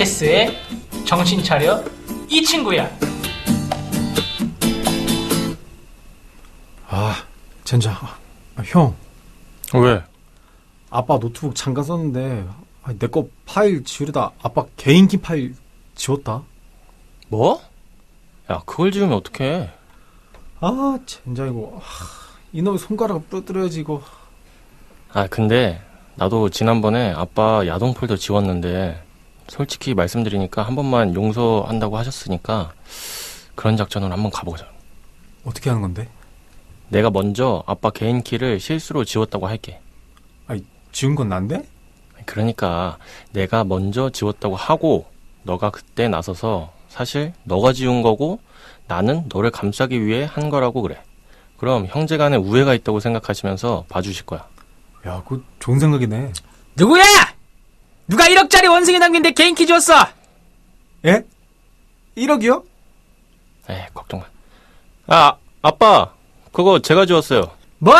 체스의 정신 차려 이 친구야. 젠장. 형. 왜? 아빠 노트북 잠깐 썼는데 내 거 파일 지우려다 아빠 개인기 파일 지웠다. 뭐? 야, 그걸 지우면 어떡해? 젠장 이거. 이놈의 손가락을 부러뜨려야지 이거. 근데 나도 지난번에 아빠 야동 폴더 지웠는데 솔직히 말씀드리니까 한 번만 용서한다고 하셨으니까 그런 작전으로 한번 가보자. 어떻게 하는 건데? 내가 먼저 아빠 개인 키를 실수로 지웠다고 할게. 지운 건 난데? 그러니까 내가 먼저 지웠다고 하고 너가 그때 나서서 사실 너가 지운 거고 나는 너를 감싸기 위해 한 거라고 그래. 그럼 형제간에 우애가 있다고 생각하시면서 봐주실 거야. 야, 그거 좋은 생각이네. 누구야? 누가 1억짜리 원숭이 남긴 내 개인키 줬어? 예? 1억이요? 걱정 마. 아빠, 그거 제가 지웠어요. 뭐?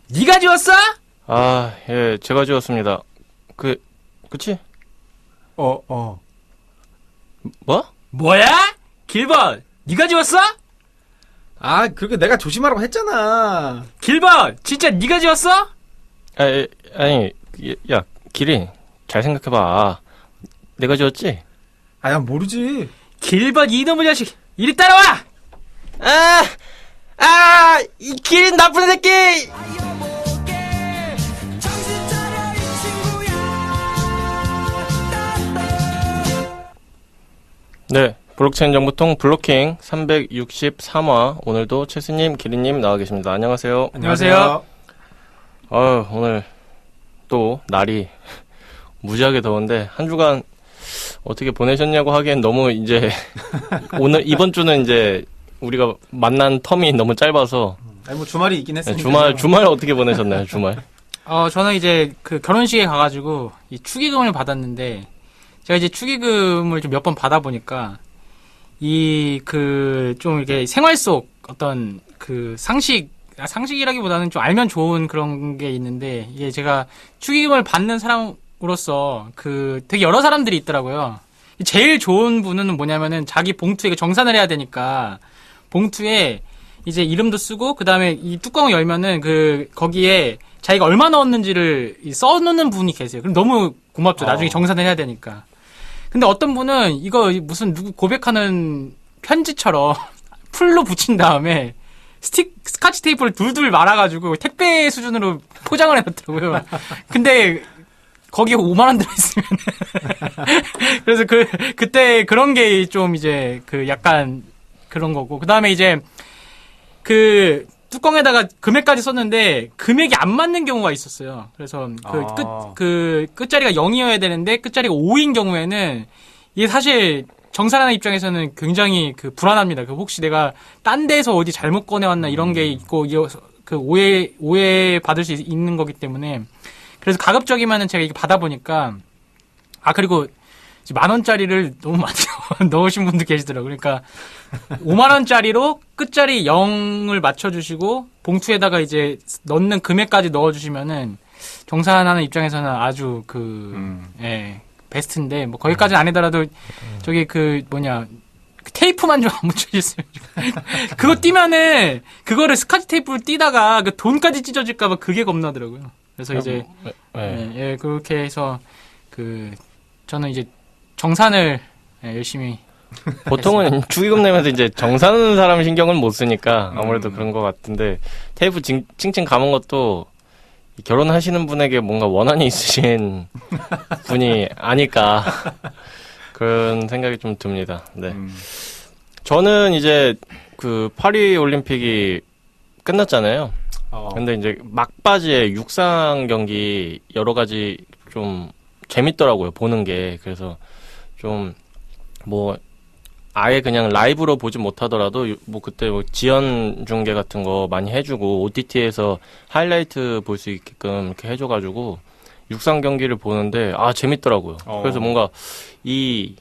네가 지웠어? 예, 제가 지웠습니다. 그치? 뭐? 뭐야? 길번, 네가 지웠어? 그렇게 내가 조심하라고 했잖아. 길번, 진짜 네가 지웠어? 아니, 야, 기린, 잘 생각해봐. 내가 지웠지? 야, 모르지. 길번 이놈의 자식, 이리 따라와! 이 기린 나쁜 새끼! 네, 블록체인 정보통 블로킹 363화. 오늘도 최수님, 기린님 나와 계십니다. 안녕하세요. 안녕하세요. 오늘 또 날이 무지하게 더운데 한 주간 어떻게 보내셨냐고 하기엔 너무 이제 이번 주는 이제 우리가 만난 텀이 너무 짧아서. 뭐 주말이 있긴 했으니까. 주말 어떻게 보내셨나요, 주말? 저는 이제 그 결혼식에 가가지고 이 축의금을 받았는데, 제가 이제 축의금을 좀 몇 번 받아보니까 좀 이렇게 생활 속 어떤 그 상식이라기보다는 좀 알면 좋은 그런 게 있는데, 이게 제가 축의금을 받는 사람으로서 되게 여러 사람들이 있더라고요. 제일 좋은 분은 뭐냐면은 자기 봉투에 정산을 해야 되니까 봉투에 이제 이름도 쓰고 그다음에 이 뚜껑을 열면은 거기에 자기가 얼마 넣었는지를 써놓는 분이 계세요. 그럼 너무 고맙죠. 나중에 정산을 해야 되니까. 근데 어떤 분은 이거 무슨 누구 고백하는 편지처럼 풀로 붙인 다음에 스카치 테이프를 둘둘 말아가지고 택배 수준으로 포장을 해놨더라고요. 근데 거기에 5만 원 들어있으면 그래서 그때 그런 게 좀 이제 약간 그런 거고, 그 다음에 이제 뚜껑에다가 금액까지 썼는데 금액이 안 맞는 경우가 있었어요. 그래서 끝자리가 0이어야 되는데 끝자리가 5인 경우에는 이게 사실 정산하는 입장에서는 굉장히 불안합니다. 혹시 내가 딴 데서 어디 잘못 꺼내왔나 이런 게 있고, 오해 받을 수 있는 거기 때문에. 그래서 가급적이면은 제가 이게 받아보니까, 그리고 10,000원짜리를 너무 많이 넣으신 분도 계시더라고요. 그러니까 5만원짜리로 끝자리 0을 맞춰주시고 봉투에다가 이제 넣는 금액까지 넣어주시면은 정산하는 입장에서는 아주 베스트인데, 뭐 거기까지는 아니더라도 저기 테이프만 좀 안 붙여주셨으면 그거 띄면은 그거를 스카치 테이프를 띄다가 돈까지 찢어질까봐 그게 겁나더라고요. 그래서 이제 그렇게 해서 저는 이제 정산을 열심히. 보통은 축의금 내면서 이제 정산하는 사람 신경을 못 쓰니까 아무래도 그런 것 같은데, 테이프 칭칭 감은 것도 결혼하시는 분에게 뭔가 원한이 있으신 분이 아닐까 그런 생각이 좀 듭니다. 네. 저는 이제 파리 올림픽이 끝났잖아요. 근데 이제 막바지에 육상 경기 여러 가지 좀 재밌더라고요, 보는 게. 그래서 좀 아예 그냥 라이브로 보지 못하더라도 그때 지연 중계 같은 거 많이 해주고 OTT에서 하이라이트 볼 수 있게끔 이렇게 해줘가지고 육상 경기를 보는데 재밌더라고요. 그래서 뭔가 이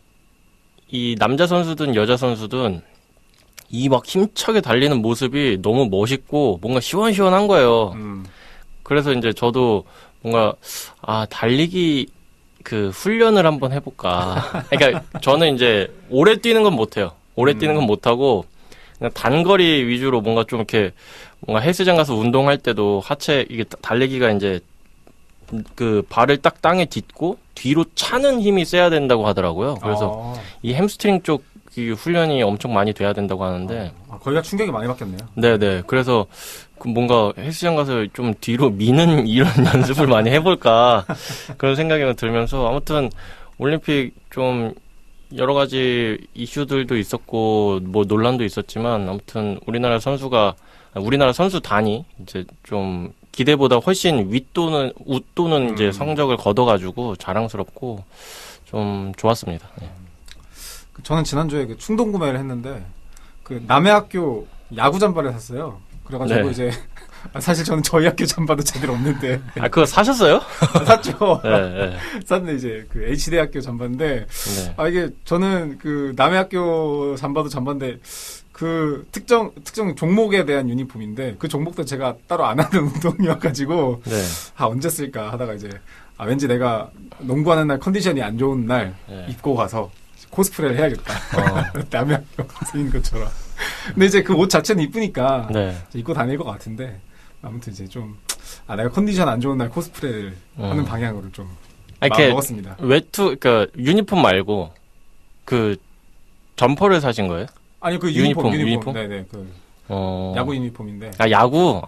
남자 선수든 여자 선수든 이 막 힘차게 달리는 모습이 너무 멋있고 뭔가 시원시원한 거예요. 그래서 이제 저도 뭔가 달리기 그 훈련을 한번 해볼까. 그러니까 저는 이제 오래 뛰는 건 못해요. 오래 뛰는 건 못하고 그냥 단거리 위주로 뭔가 좀 이렇게 뭔가 헬스장 가서 운동할 때도 하체 이게 달리기가 이제 그 발을 딱 땅에 딛고 뒤로 차는 힘이 세야 된다고 하더라고요. 그래서 이 햄스트링 쪽 이 훈련이 엄청 많이 돼야 된다고 하는데 거기가 충격이 많이 받겠네요. 네네. 그래서 그 뭔가 헬스장 가서 좀 뒤로 미는 이런 연습을 많이 해볼까 그런 생각이 들면서 아무튼 올림픽 좀 여러 가지 이슈들도 있었고 뭐 논란도 있었지만 아무튼 우리나라 선수단이 이제 좀 기대보다 훨씬 웃도는 이제 성적을 거둬가지고 자랑스럽고 좀 좋았습니다. 네. 저는 지난주에 그 충동 구매를 했는데 그 남의 학교 야구 잠바를 샀어요. 그래가지고 네. 이제 사실 저는 저희 학교 잠바도 제대로 없는데 아 그거 사셨어요? 샀죠. 네. 샀는데 이제 그 H대학교 잠바인데 네. 이게 저는 그 남의 학교 잠바도 잠바인데 그 특정 종목에 대한 유니폼인데 그 종목도 제가 따로 안 하는 운동이어가지고 네. 언제 쓸까 하다가 이제 왠지 내가 농구하는 날 컨디션이 안 좋은 날 네. 입고 가서 코스프레를 해야겠다. 남의 학교 가서인 것처럼. 근데 이제 그 옷 자체는 이쁘니까 네. 입고 다닐 것 같은데 아무튼 이제 좀 내가 컨디션 안 좋은 날 코스프레를 하는 방향으로 좀 마음 먹었습니다. 그러니까 유니폼 말고 그 점퍼를 사신 거예요? 아니 그 유니폼. 네네 그 야구 유니폼인데. 야구.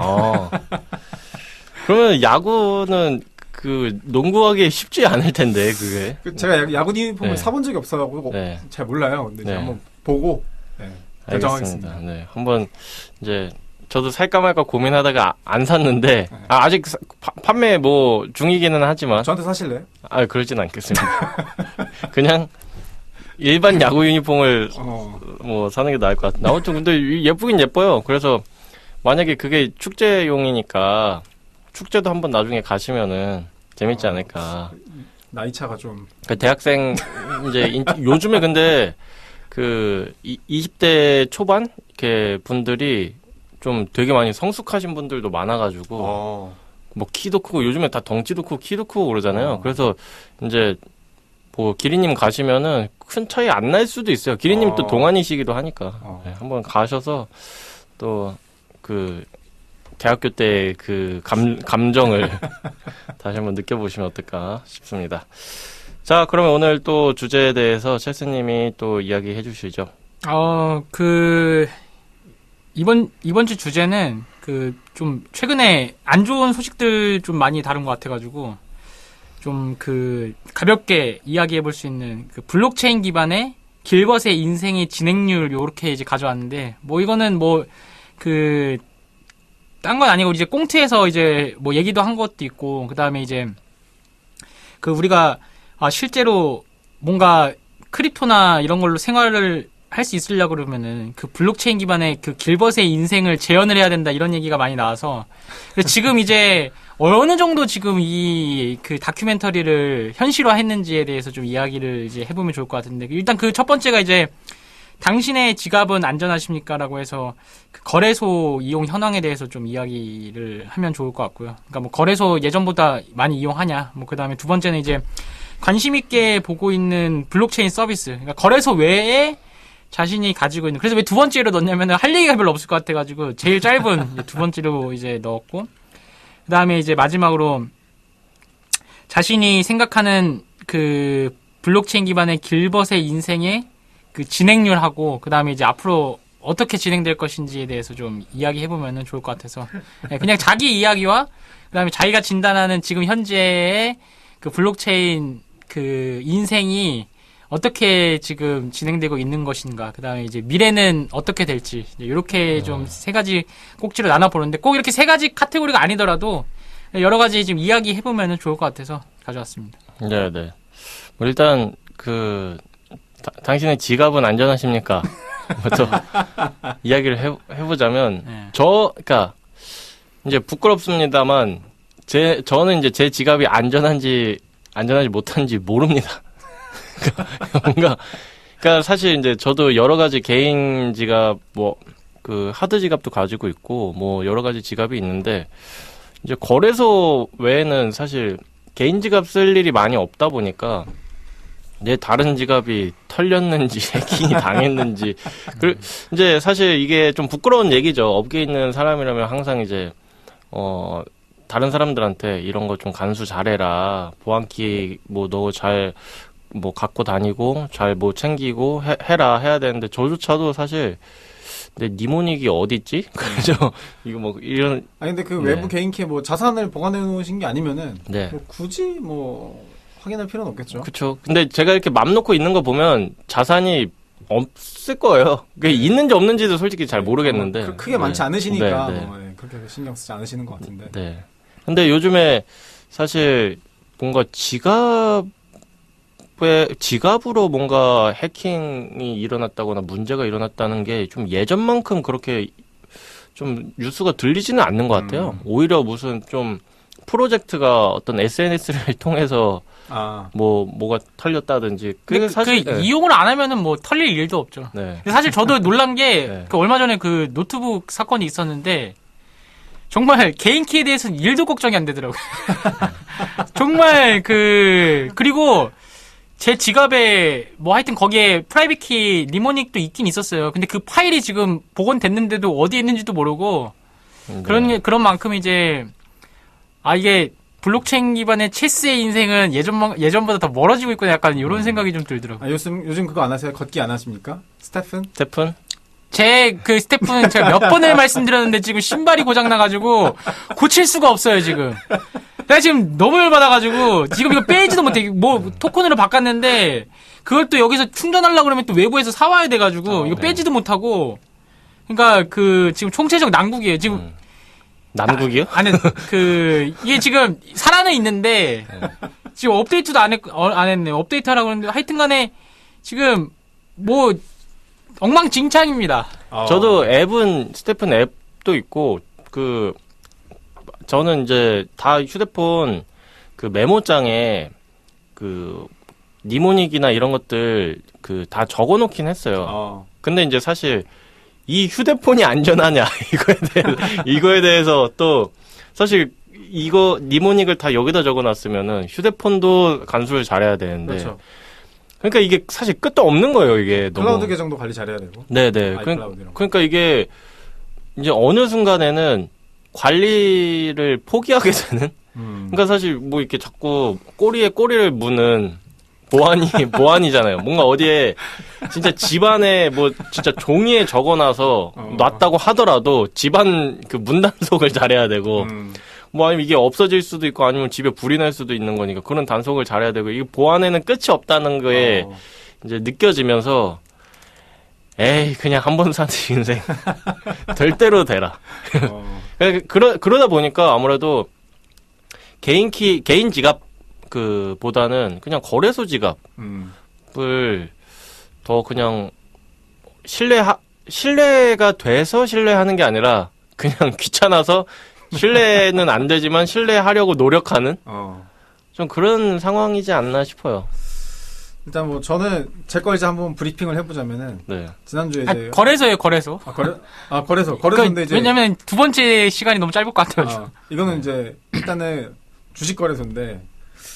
그러면 야구는 그 농구하기 쉽지 않을 텐데 그게. 제가 야구 유니폼을 네. 사본 적이 없어가지고 네. 잘 몰라요. 근데 이제 네. 한번 보고 결정하겠습니다. 알겠습니다. 네, 한번 이제 저도 살까 말까 고민하다가 안 샀는데 아직 판매 뭐 중이기는 하지만 저한테 사실래요? 그러진 않겠습니다. 그냥 일반 야구 유니폼을 뭐 사는 게 나을 것 같아요. 아무튼 근데 예쁘긴 예뻐요. 그래서 만약에 그게 축제용이니까 축제도 한번 나중에 가시면은 재밌지 않을까. 나이 차가 좀. 그 대학생 이제 요즘에 근데 그 20대 초반 이렇게 분들이 좀 되게 많이 성숙하신 분들도 많아가지고 뭐 키도 크고 요즘에 다 덩치도 크고 키도 크고 그러잖아요. 그래서 이제 뭐 기리님 가시면은 큰 차이 안 날 수도 있어요. 기리님 또 동안이시기도 하니까 네, 한번 가셔서 또 그 대학교 때 그 감정을 다시 한번 느껴보시면 어떨까 싶습니다. 자, 그러면 오늘 또 주제에 대해서 첼스님이 또 이야기해 주시죠. 이번 주 주제는 좀 최근에 안 좋은 소식들 좀 많이 다룬 것 같아가지고 좀 가볍게 이야기해 볼 수 있는 그 블록체인 기반의 길벗의 인생의 진행률 요렇게 이제 가져왔는데 뭐 이거는 딴 건 아니고 이제 꽁트에서 이제 뭐 얘기도 한 것도 있고 그다음에 이제 우리가 실제로 뭔가 크립토나 이런 걸로 생활을 할 수 있으려고 그러면은 그 블록체인 기반의 그 길벗의 인생을 재현을 해야 된다 이런 얘기가 많이 나와서 지금 이제 어느 정도 지금 이 다큐멘터리를 현실화했는지에 대해서 좀 이야기를 이제 해보면 좋을 것 같은데 일단 첫 번째가 이제 당신의 지갑은 안전하십니까라고 해서 거래소 이용 현황에 대해서 좀 이야기를 하면 좋을 것 같고요. 그러니까 뭐 거래소 예전보다 많이 이용하냐. 뭐 그다음에 두 번째는 이제 관심 있게 보고 있는 블록체인 서비스. 그러니까 거래소 외에 자신이 가지고 있는. 그래서 왜 두 번째로 넣냐면은 할 얘기가 별로 없을 것 같아가지고 제일 짧은 두 번째로 이제 넣었고. 그다음에 이제 마지막으로 자신이 생각하는 블록체인 기반의 길벗의 인생의 진행률하고 그다음에 이제 앞으로 어떻게 진행될 것인지에 대해서 좀 이야기해보면 좋을 것 같아서 그냥 자기 이야기와 그다음에 자기가 진단하는 지금 현재의 블록체인 인생이 어떻게 지금 진행되고 있는 것인가 그다음에 이제 미래는 어떻게 될지 이렇게 좀 세 가지 꼭지로 나눠보는데 꼭 이렇게 세 가지 카테고리가 아니더라도 여러 가지 지금 이야기해보면 좋을 것 같아서 가져왔습니다. 네네. 일단 당신의 지갑은 안전하십니까? 먼저 이야기를 해보자면 그러니까 이제 부끄럽습니다만 저는 이제 제 지갑이 안전한지 못한지 모릅니다. 그러니까 사실 이제 저도 여러 가지 개인 지갑 하드 지갑도 가지고 있고 뭐 여러 가지 지갑이 있는데 이제 거래소 외에는 사실 개인 지갑 쓸 일이 많이 없다 보니까 내 다른 지갑이 털렸는지 해킹이 당했는지 이제 사실 이게 좀 부끄러운 얘기죠. 업계에 있는 사람이라면 항상 이제 다른 사람들한테 이런 거 좀 간수 잘해라. 보안키 뭐 너 잘 뭐 갖고 다니고 잘 뭐 챙기고 해야 되는데 저조차도 사실 내 니모닉이 어디 있지? 그죠? 이거 뭐 이런 아니 근데 그 네. 외부 개인키에 뭐 자산을 보관해 놓으신 게 아니면은 네. 뭐 굳이 뭐 확인할 필요는 없겠죠. 그렇죠. 근데 제가 이렇게 맘 놓고 있는 거 보면 자산이 없을 거예요. 그게 있는지 없는지도 솔직히 잘 모르겠는데. 크게 많지 않으시니까 네, 네. 뭐, 네, 그렇게 신경 쓰지 않으시는 것 같은데. 네. 근데 요즘에 사실 뭔가 지갑으로 뭔가 해킹이 일어났다거나 문제가 일어났다는 게 좀 예전만큼 그렇게 좀 뉴스가 들리지는 않는 것 같아요. 오히려 무슨 좀 프로젝트가 어떤 SNS를 통해서 뭐가 털렸다든지. 근데 그게 사실 그 이용을 안 하면은 뭐 털릴 일도 없죠. 네. 근데 사실 저도 놀란 게 네. 그 얼마 전에 그 노트북 사건이 있었는데 정말 개인키에 대해서는 1도 걱정이 안 되더라고요. 정말 그리고 제 지갑에 뭐 하여튼 거기에 프라이빗 키 니모닉도 있긴 있었어요. 근데 그 파일이 지금 복원됐는데도 어디에 있는지도 모르고 그런 만큼 이제 이게 블록체인 기반의 체스의 인생은 예전보다 더 멀어지고 있구나 약간 이런 생각이 좀 들더라고요. 요즘 그거 안 하세요? 걷기 안 하십니까? 스테픈? 제 그 스태프는 제가 몇 번을 말씀드렸는데 지금 신발이 고장나가지고 고칠 수가 없어요, 지금. 내가 지금 너무 열받아가지고 지금 이거 빼지도 못해. 뭐 토큰으로 바꿨는데 그걸 또 여기서 충전하려고 그러면 또 외부에서 사와야 돼가지고 이거 빼지도 못하고. 그러니까 그 지금 총체적 난국이에요. 지금 난국이요? 아니 이게 지금 살아는 있는데 지금 업데이트도 안 했네. 업데이트 하라고 그러는데 하여튼간에 지금 뭐 엉망진창입니다. 저도 스테픈 앱도 있고 저는 이제 다 휴대폰 그 메모장에 그 니모닉이나 이런 것들 다 적어놓긴 했어요. 근데 이제 사실 이 휴대폰이 안전하냐 이거에 대해서 또 사실 이거 니모닉을 다 여기다 적어놨으면은 휴대폰도 간수를 잘해야 되는데. 그렇죠. 그러니까 이게 사실 끝도 없는 거예요, 이게. 클라우드 계정도 관리 잘해야 되고. 네네. 그러니까 이게 이제 어느 순간에는 관리를 포기하게 되는? 그러니까 사실 뭐 이렇게 자꾸 꼬리에 꼬리를 무는 보안이잖아요. 뭔가 어디에 진짜 집안에 뭐 진짜 종이에 적어놔서 놨다고 하더라도 집안 그 문단속을 잘해야 되고 뭐 아니면 이게 없어질 수도 있고 아니면 집에 불이 날 수도 있는 거니까 그런 단속을 잘해야 되고 이게 보안에는 끝이 없다는 거에 이제 느껴지면서 에이 그냥 한 번 사는 인생 될 대로 되라. 그러다 보니까 아무래도 개인 지갑 보다는 그냥 거래소 지갑을 더 그냥 신뢰가 돼서 신뢰하는 게 아니라 그냥 귀찮아서 신뢰는 안 되지만 신뢰하려고 노력하는 좀 그런 상황이지 않나 싶어요. 일단 뭐 저는 제 걸 이제 한번 브리핑을 해보자면은 네. 지난주에 이제 거래소예요, 거래소. 거래소인데 이제 왜냐면 두 번째 시간이 너무 짧을 것 같아요. 이거는 이제 일단은 주식 거래소인데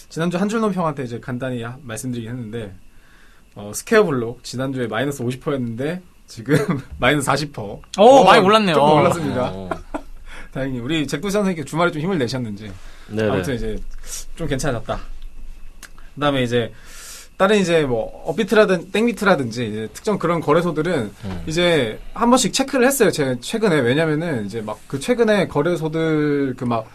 지난주 한 줄 논평한테 이제 간단히 말씀드리긴 했는데 스퀘어블록 지난주에 마이너스 50%였는데 지금 마이너스 40%. 많이 올랐네요. 조금 올랐습니다. 다행히 우리 잭도 선생님께 주말에 좀 힘을 내셨는지 네네. 아무튼 이제 좀 괜찮았다. 그다음에 이제 다른 이제 뭐 업비트라든 땡비트라든지 이제 특정 그런 거래소들은 이제 한 번씩 체크를 했어요. 제가 최근에 왜냐면은 이제 막 그 최근에 거래소들 막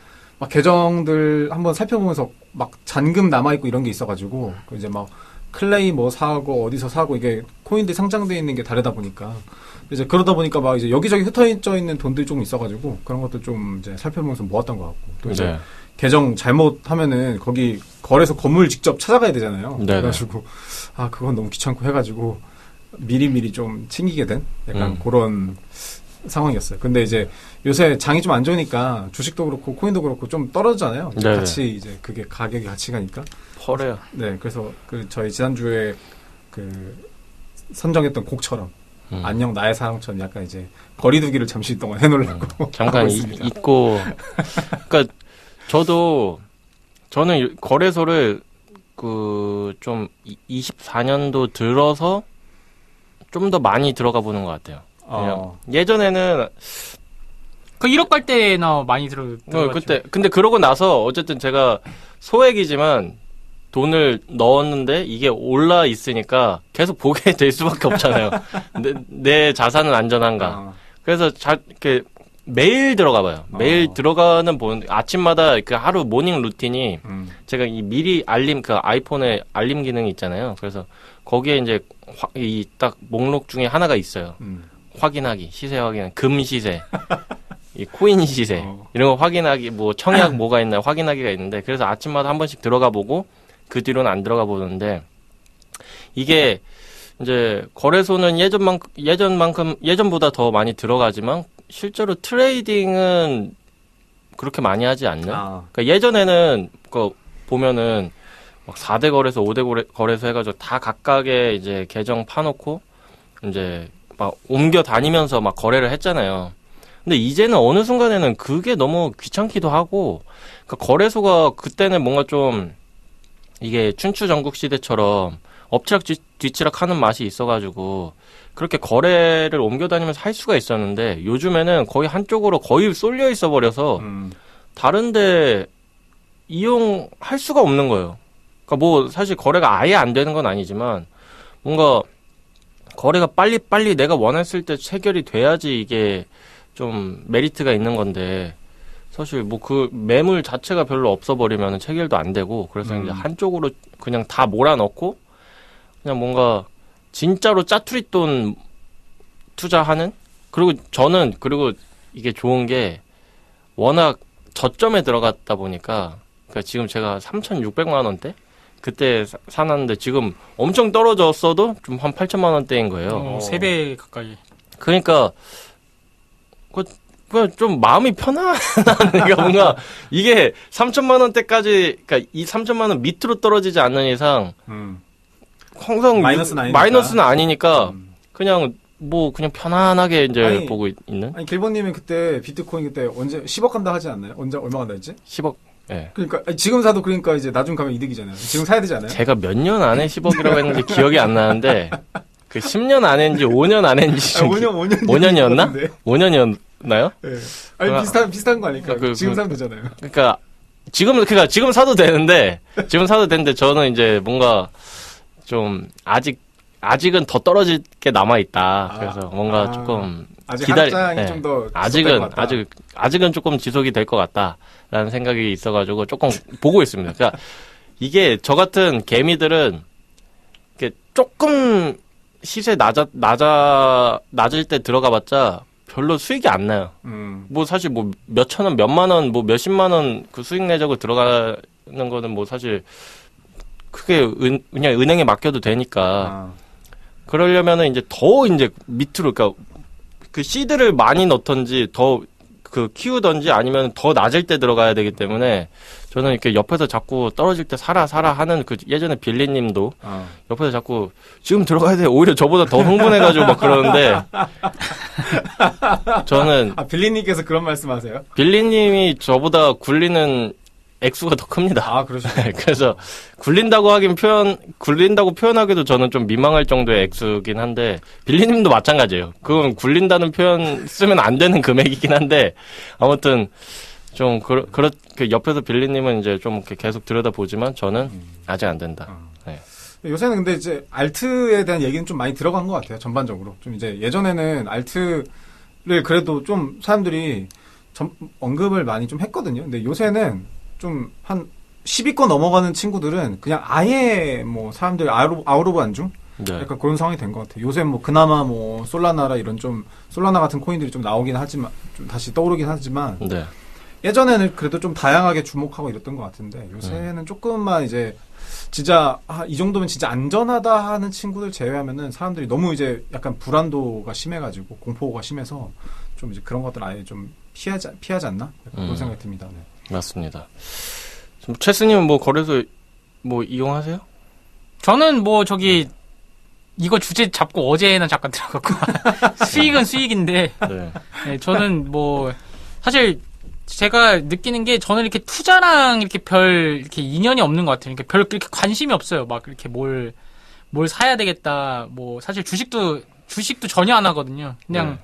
계정들 한번 살펴보면서 막 잔금 남아 있고 이런 게 있어가지고 이제 막 클레이 뭐 사고 어디서 사고 이게 코인들이 상장돼 있는 게 다르다 보니까 이제 그러다 보니까 막 이제 여기저기 흩어져 있는 돈들이 조금 있어가지고 그런 것도 좀 이제 살펴보면서 모았던 것 같고 또 이제 네. 계정 잘못하면은 거기 거래소 건물 직접 찾아가야 되잖아요. 네네. 그래가지고 그건 너무 귀찮고 해가지고 미리미리 좀 챙기게 된 약간 그런 상황이었어요. 근데 이제 요새 장이 좀 안 좋으니까 주식도 그렇고 코인도 그렇고 좀 떨어지잖아요. 네네. 같이 이제 그게 가격이 같이 가니까. 펄해요. 네, 그래서 저희 지난주에 선정했던 곡처럼 안녕 나의 사랑처럼 약간 이제 거리두기를 잠시 동안 해놓으려고 잠깐 하고 있습니다. 잊고 그러니까 저도 저는 거래소를 좀 24년도 들어서 좀 더 많이 들어가 보는 것 같아요. 그냥 예전에는 그 1억 갈 때나 많이 들어갔죠. 근데 그러고 나서 어쨌든 제가 소액이지만 돈을 넣었는데 이게 올라 있으니까 계속 보게 될 수밖에 없잖아요. 내 자산은 안전한가. 그래서 이렇게 매일 들어가 봐요. 매일 들어가는 아침마다 그 하루 모닝 루틴이 제가 이 미리 알림, 그 아이폰에 알림 기능이 있잖아요. 그래서 거기에 이제 이 딱 목록 중에 하나가 있어요. 확인하기, 시세 확인, 금 시세, 이 코인 시세, 이런 거 확인하기, 뭐 청약 뭐가 있나 확인하기가 있는데, 그래서 아침마다 한 번씩 들어가 보고 그 뒤로는 안 들어가 보는데, 이게 이제 거래소는 예전보다 더 많이 들어가지만 실제로 트레이딩은 그렇게 많이 하지 않는. 그러니까 예전에는 보면은 막 4대 거래소, 5대 거래소 해가지고 다 각각의 이제 계정 파놓고 이제 막 옮겨 다니면서 막 거래를 했잖아요. 근데 이제는 어느 순간에는 그게 너무 귀찮기도 하고, 그러니까 거래소가 그때는 뭔가 좀 이게 춘추전국 시대처럼 엎치락 뒤치락 하는 맛이 있어가지고 그렇게 거래를 옮겨 다니면서 할 수가 있었는데, 요즘에는 거의 한쪽으로 거의 쏠려 있어 버려서 다른데 이용할 수가 없는 거예요. 그러니까 뭐 사실 거래가 아예 안 되는 건 아니지만 뭔가 거래가 빨리 내가 원했을 때 체결이 돼야지 이게 좀 메리트가 있는 건데, 사실 뭐 그 매물 자체가 별로 없어 버리면 체결도 안 되고, 그래서 이제 한쪽으로 그냥 다 몰아넣고 그냥 뭔가 진짜로 짜투리 돈 투자하는. 그리고 저는 이게 좋은 게 워낙 저점에 들어갔다 보니까, 그러니까 지금 제가 3,600만 원대 그때 사놨는데 지금 엄청 떨어졌어도 좀 한 8천만 원대인 거예요. 3배 가까이. 그러니까 그냥 좀 마음이 편안하니까 뭔가 이게 3천만 원대까지, 그러니까 이 3천만 원 밑으로 떨어지지 않는 이상 항상 마이너스는 아니니까 그냥 그냥 편안하게 이제 보고 있는. 아니 길버님은 그때 비트코인 그때 언제 10억 간다 하지 않나요? 얼마 간다 했지? 10억. 예. 그러니까 지금 사도 그러니까 이제 나중 가면 이득이잖아요. 지금 사야 되지 않아요? 제가 몇 년 안에 10억이라고 했는지 기억이 안 나는데 그 10년 안에인지 5년 안에인지 5년이었나? 5년이었나요? 네. 아니 비슷한 거 아닐까? 지금 사면 되잖아요. 그러니까 지금 사도 되는데 저는 이제 뭔가 좀 아직은 더 떨어질 게 남아 있다. 그래서 뭔가 조금 아직 한장이 좀 더 아직은 조금 지속이 될 것 같다라는 생각이 있어가지고 조금 보고 있습니다. 그러니까 이게 저 같은 개미들은 이렇게 조금 시세 낮을 때 들어가봤자 별로 수익이 안 나요. 뭐 사실 뭐 몇천 원, 몇만 원, 뭐 몇십만 원 그 수익 내자고 들어가는 거는 뭐 사실 크게 그냥 은행에 맡겨도 되니까. 그러려면은 이제 더 이제 밑으로, 그러니까 그 씨드를 많이 넣던지 더 그 키우던지 아니면 더 낮을 때 들어가야 되기 때문에 저는 이렇게 옆에서 자꾸 떨어질 때 사라 하는, 그 예전에 빌리님도 옆에서 자꾸 지금 들어가야 돼, 오히려 저보다 더 흥분해가지고 막 그러는데 저는 빌리님께서 그런 말씀하세요? 빌리님이 저보다 굴리는 액수가 더 큽니다. 그러시군요. 그래서 굴린다고 표현하기도 저는 좀 민망할 정도의 액수긴 한데, 빌리님도 마찬가지예요. 그건 굴린다는 표현 쓰면 안 되는 금액이긴 한데, 아무튼 좀 그렇게 옆에서 빌리님은 이제 좀 이렇게 계속 들여다보지만 저는 아직 안 된다. 네. 요새는 근데 이제 알트에 대한 얘기는 좀 많이 들어간 것 같아요. 전반적으로. 좀 이제 예전에는 알트를 그래도 좀 사람들이 언급을 많이 좀 했거든요. 근데 요새는 좀 한 10위권 넘어가는 친구들은 그냥 아예 뭐 사람들이 아웃 오브 안중? 네. 약간 그런 상황이 된 것 같아요. 요새 뭐 그나마 뭐 솔라나라 이런 좀 솔라나 같은 코인들이 좀 나오긴 하지만, 좀 다시 떠오르긴 하지만, 네. 예전에는 그래도 좀 다양하게 주목하고 이랬던 것 같은데 요새는 조금만 이제 진짜 이 정도면 진짜 안전하다 하는 친구들 제외하면은 사람들이 너무 이제 약간 불안도가 심해가지고 공포가 심해서 좀 이제 그런 것들 아예 좀 피하지 않나? 약간 그런 생각이 듭니다. 네. 맞습니다. 최스님은 뭐 거래소 뭐 이용하세요? 저는 뭐 이거 주제 잡고 어제는 잠깐 들어갔고 수익은 수익인데 네. 네, 저는 뭐 사실 제가 느끼는 게 저는 이렇게 투자랑 이렇게 별 이렇게 인연이 없는 것 같아요. 그러니까 별 그렇게 관심이 없어요. 막 이렇게 뭘 사야 되겠다. 뭐 사실 주식도 전혀 안 하거든요. 그냥 네.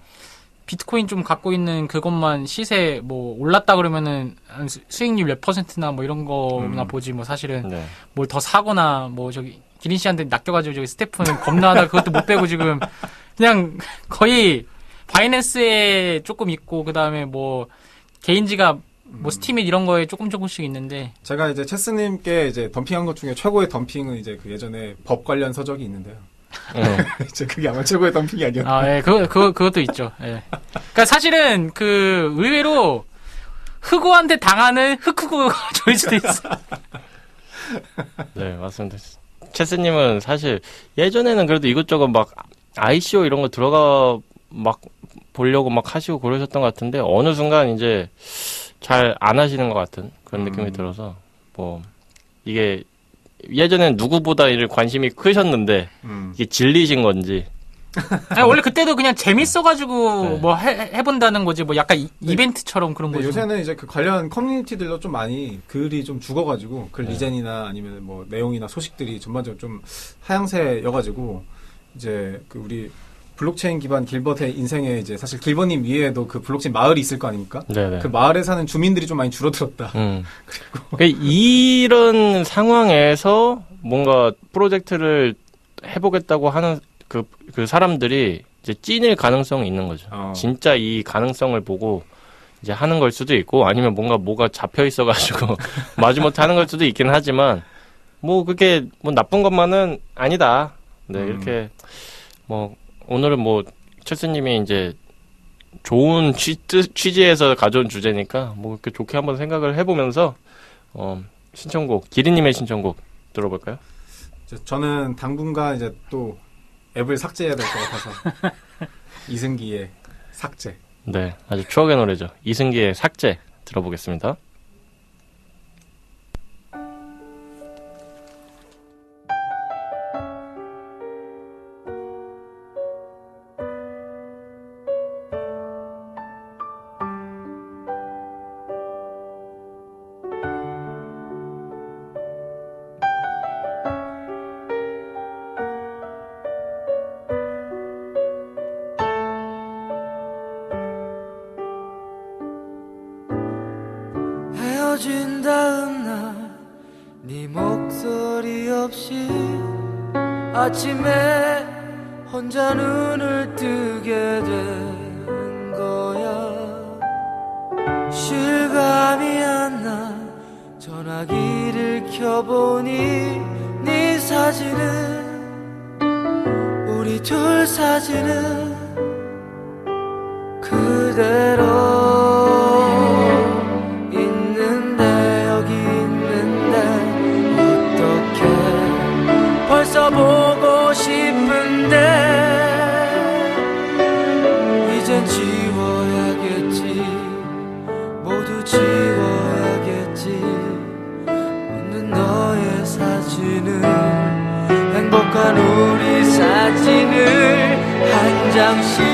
비트코인 좀 갖고 있는 그것만 시세 뭐 올랐다 그러면은 한 수익률 몇 %나 뭐 이런 거나 보지 뭐 사실은 네. 뭘 더 사거나 뭐 저기 기린 씨한테 낚여가지고 저기 스태프는 겁나다 그것도 못 빼고 지금 그냥 거의 바이낸스에 조금 있고 그 다음에 뭐 개인지가 뭐 스팀잇 이런 거에 조금씩 있는데 제가 이제 체스님께 이제 덤핑한 것 중에 최고의 덤핑은 이제 그 예전에 법 관련 서적이 있는데요. 이제 그게 아마 최고의 덤핑이 아니었나. 아, 예, 그것도 있죠. 예. 그러니까 사실은 그 의외로 흑우한테 당하는 흑흑우가 저일 수도 있어. 네, 맞습니다. 체스님은 사실 예전에는 그래도 이것저것 막 ICO 이런 거 들어가 막 보려고 막 하시고 그러셨던 것 같은데 어느 순간 이제 잘 안 하시는 것 같은 그런 느낌이 들어서 뭐 이게 예전엔 누구보다 이를 관심이 크셨는데 이게 질리신 건지 아니, 원래 그때도 그냥 재밌어가지고 네. 뭐 해본다는 거지 뭐 약간 이벤트처럼 그런 근데 거죠. 요새는 이제 그 관련 커뮤니티들로 좀 많이 글이 좀 죽어가지고 글 리젠이나 아니면 뭐 내용이나 소식들이 전반적으로 좀 하향세여가지고 이제 그 우리 블록체인 기반 길버트의 인생에 이제 사실 길버님 위에도 그 블록체인 마을이 있을 거 아닙니까? 네네. 그 마을에 사는 주민들이 좀 많이 줄어들었다. 그러니까 이런 상황에서 뭔가 프로젝트를 해보겠다고 하는 그 사람들이 이제 찐일 가능성이 있는 거죠. 진짜 이 가능성을 보고 이제 하는 걸 수도 있고 아니면 뭐가 잡혀 있어가지고 마지못해 하는 걸 수도 있긴 하지만 뭐 그게 뭐 나쁜 것만은 아니다. 네, 이렇게 뭐 오늘은 뭐 철수님이 이제 좋은 취지에서 가져온 주제니까 뭐 이렇게 좋게 한번 생각을 해보면서 신청곡 기린님의 신청곡 들어볼까요? 저는 당분간 이제 또 앱을 삭제해야 될 것 같아서 이승기의 삭제. 네, 아주 추억의 노래죠. 이승기의 삭제 들어보겠습니다. 헤어진 다음 날 네 목소리 없이 아침에 혼자 눈을 뜨게 된 거야. 실감이 안 나 전화기를 켜보니 네 사진은 우리 둘 사진은 그대로 벌써 보고 싶은데 이젠 지워야겠지 모두 지워야겠지 웃는 너의 사진을 행복한 우리 사진을 한 장씩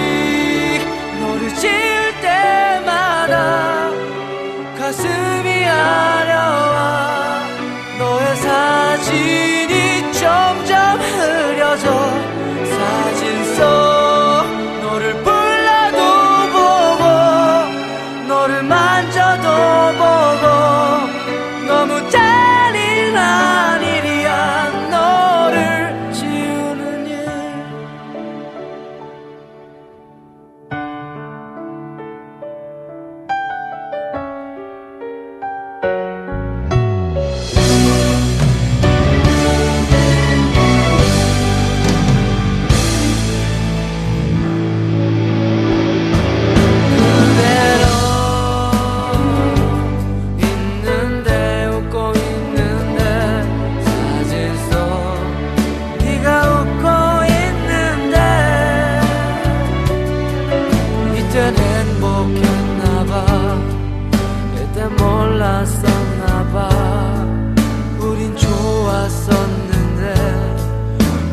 너를 지울 때마다 가슴이 아려와 너의 사진이 점점 흐려져 사진 속 너를 불러도 보고 너를 만져도 보고 너무 잔인한 일이야 너를 지우는 일.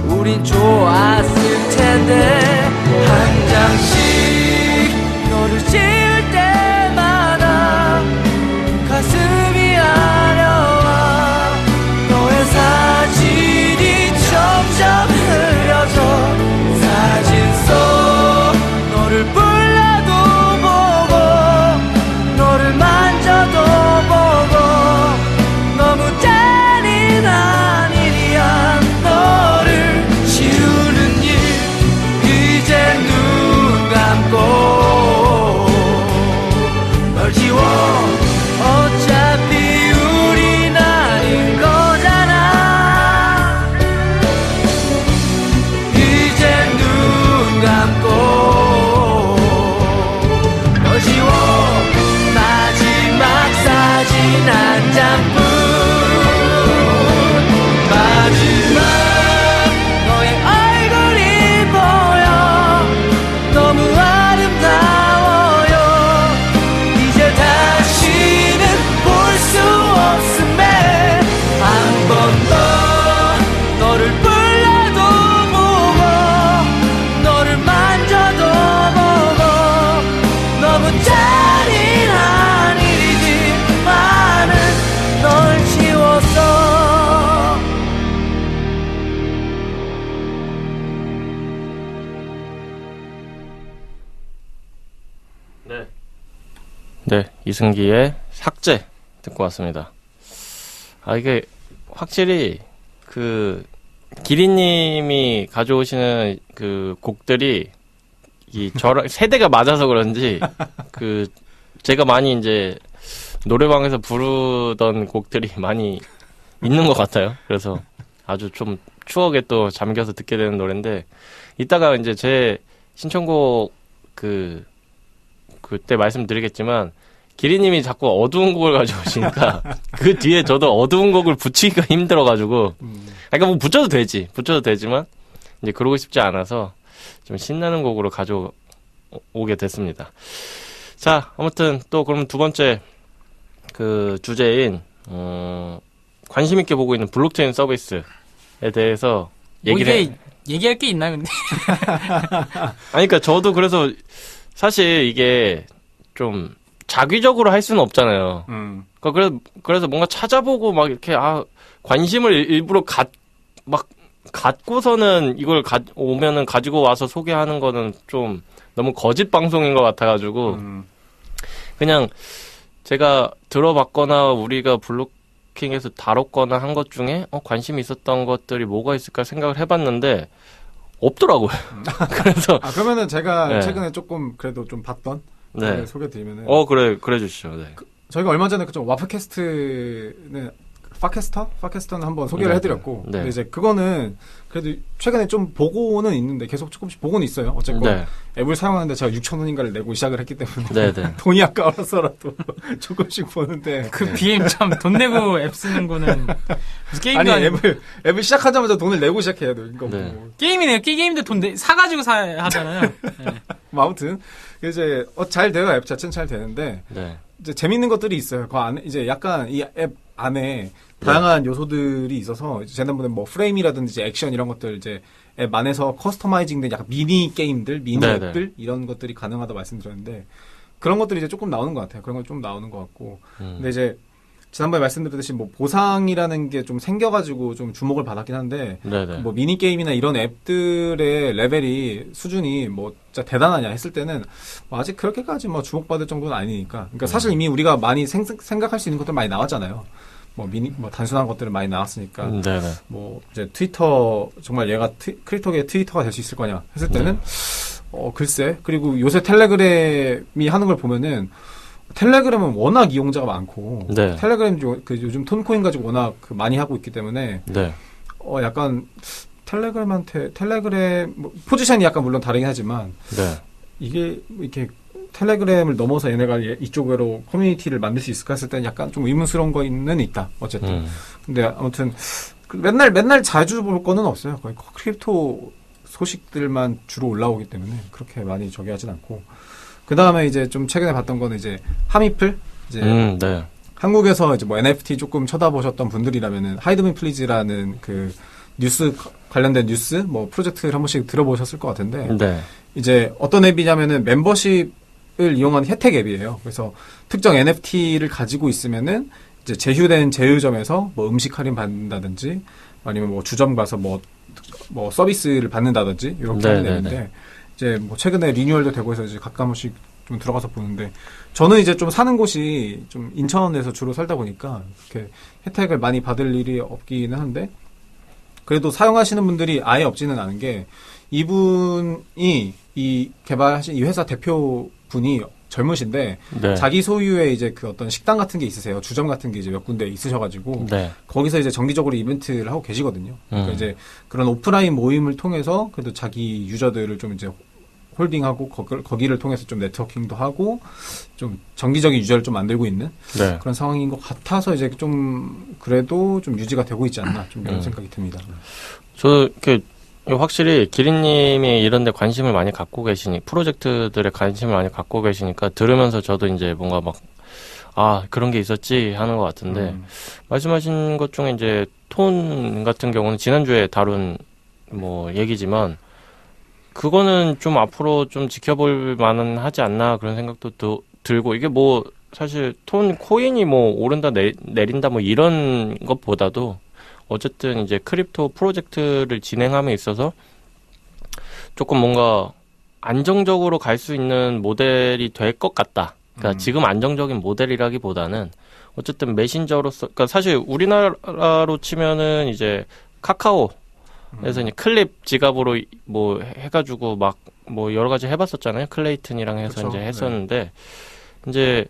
우린 좋았을 텐데 한 장씩 너를 지울 때마다 한 잔뿐 마지막 너의 얼굴이 보여 너무 아름다워요 이제 다시는 볼 수 없음에 한 번 더 너를 불러도 보고 너를 만져도 보고 너무 잔인한 일이지만은 널 지웠어 네, 이승기의 삭제 듣고 왔습니다. 이게 확실히 기리님이 가져오시는 그 곡들이 저랑 세대가 맞아서 그런지 제가 많이 이제 노래방에서 부르던 곡들이 많이 있는 것 같아요. 그래서 아주 좀 추억에 또 잠겨서 듣게 되는 노래인데 이따가 이제 제 신청곡 그때 말씀드리겠지만 기리님이 자꾸 어두운 곡을 가져오시니까 그 뒤에 저도 어두운 곡을 붙이기가 힘들어가지고 그러니까 뭐 붙여도 되지만 이제 그러고 싶지 않아서 좀 신나는 곡으로 가져오게 됐습니다. 자, 아무튼 또 그럼 두 번째 그 주제인 관심 있게 보고 있는 블록체인 서비스에 대해서 얘기할 게 있나 근데? 그러니까 저도 그래서 사실 이게 좀 자기적으로 할 수는 없잖아요. 그래서 뭔가 찾아보고 막 이렇게 관심을 일부러 갖고서는 이걸 오면은 가지고 와서 소개하는 거는 좀 너무 거짓 방송인 것 같아가지고 그냥 제가 들어봤거나 우리가 블로킹에서 다뤘거나 한 것 중에 관심이 있었던 것들이 뭐가 있을까 생각을 해봤는데 없더라고요. 그래서 그러면은 제가 네. 최근에 조금 그래도 좀 봤던 네. 소개드리면은 그래 주시죠. 네. 저희가 얼마 전에 그쪽 와프캐스트는 파캐스터는 한번 소개를 네, 해드렸고 네. 근데 이제 그거는 그래도 최근에 좀 보고는 있는데 계속 조금씩 보고는 있어요. 어쨌건 네. 앱을 사용하는데 제가 6,000원인가를 내고 시작을 했기 때문에 네, 네. 돈이 아까워서라도 조금씩 보는데 그 BM 참 돈 내고 앱 쓰는 거는 무슨 게임도 아니 아니고 앱을 시작하자마자 돈을 내고 시작해야 돼요. 이거 네. 뭐. 게임이네요. 게임도 사가지고 하잖아요. 네. 뭐 아무튼 이제 잘 돼요. 앱 자체는 잘 되는데 네. 이제 재밌는 것들이 있어요. 그 안에 이제 약간 이 앱 안에 다양한 요소들이 있어서 지난번에 뭐 프레임이라든지 이제 액션 이런 것들 이제 앱 안에서 커스터마이징된 약간 미니 게임들, 미니 네, 앱들 이런 것들이 가능하다 말씀드렸는데 그런 것들이 이제 조금 나오는 것 같아요. 그런 건 좀 나오는 것 같고 근데 이제 지난번에 말씀드렸듯이 뭐 보상이라는 게 좀 생겨가지고 좀 주목을 받았긴 한데 네네. 뭐 미니 게임이나 이런 앱들의 레벨이 수준이 뭐 진짜 대단하냐 했을 때는 뭐 아직 그렇게까지 뭐 주목받을 정도는 아니니까. 그러니까 사실 이미 우리가 많이 생각할 수 있는 것들 많이 나왔잖아요. 뭐 단순한 것들은 많이 나왔으니까. 네네. 뭐 이제 트위터 정말 얘가 크리토계의 트위터가 될 수 있을 거냐 했을 때는 글쎄. 그리고 요새 텔레그램이 하는 걸 보면은. 텔레그램은 워낙 이용자가 많고 네. 텔레그램 요즘 톤코인 가지고 워낙 많이 하고 있기 때문에 네. 약간 텔레그램 뭐 포지션이 약간 물론 다르긴 하지만 네. 이게 이렇게 텔레그램을 넘어서 얘네가 이쪽으로 커뮤니티를 만들 수 있을까 했을 때는 약간 좀 의문스러운 거는 있다. 어쨌든. 근데 아무튼 맨날 자주 볼 거는 없어요. 거의 크립토 소식들만 주로 올라오기 때문에 그렇게 많이 저기 하진 않고. 그 다음에 이제 좀 최근에 봤던 거는 이제 하미플 이제 네. 한국에서 이제 뭐 NFT 조금 쳐다보셨던 분들이라면은 하이드미 플리즈라는 그 뉴스 관련된 뉴스 뭐 프로젝트를 한 번씩 들어보셨을 것 같은데 네. 이제 어떤 앱이냐면은 멤버십을 이용하는 혜택 앱이에요. 그래서 특정 NFT를 가지고 있으면은 이제 제휴된 제휴점에서 뭐 음식 할인 받는다든지 아니면 뭐 주점 가서 뭐 서비스를 받는다든지 이렇게 하는 앱인데. 이제 뭐 최근에 리뉴얼도 되고 해서 이제 가끔 한 번씩 좀 들어가서 보는데 저는 이제 좀 사는 곳이 좀 인천에서 주로 살다 보니까 이렇게 혜택을 많이 받을 일이 없기는 한데 그래도 사용하시는 분들이 아예 없지는 않은 게 이분이 이 개발하신 이 회사 대표분이 젊으신데 네. 자기 소유의 이제 그 어떤 식당 같은 게 있으세요. 주점 같은 게 이제 몇 군데 있으셔가지고 네. 거기서 이제 정기적으로 이벤트를 하고 계시거든요. 그러니까 이제 그런 오프라인 모임을 통해서 그래도 자기 유저들을 좀 이제 홀딩하고 거기를 통해서 좀 네트워킹도 하고 좀 정기적인 유저를 좀 만들고 있는 네. 그런 상황인 것 같아서 이제 좀 그래도 좀 유지가 되고 있지 않나 좀 이런 생각이 듭니다. 저 확실히 기린님이 이런데 관심을 많이 갖고 계시니 프로젝트들에 관심을 많이 갖고 계시니까 들으면서 저도 이제 뭔가 막 그런 게 있었지 하는 것 같은데 말씀하신 것 중에 이제 톤 같은 경우는 지난주에 다룬 뭐 얘기지만 그거는 좀 앞으로 좀 지켜볼 만은 하지 않나 그런 생각도 들고 이게 뭐 사실 톤 코인이 뭐 오른다 내린다 뭐 이런 것보다도 어쨌든 이제 크립토 프로젝트를 진행함에 있어서 조금 뭔가 안정적으로 갈 수 있는 모델이 될 것 같다. 그러니까 지금 안정적인 모델이라기보다는 어쨌든 메신저로서, 그러니까 사실 우리나라로 치면은 이제 카카오에서 이제 클립 지갑으로 뭐 해가지고 막 뭐 여러 가지 해봤었잖아요. 클레이튼이랑 해서 그쵸. 이제 했었는데 이제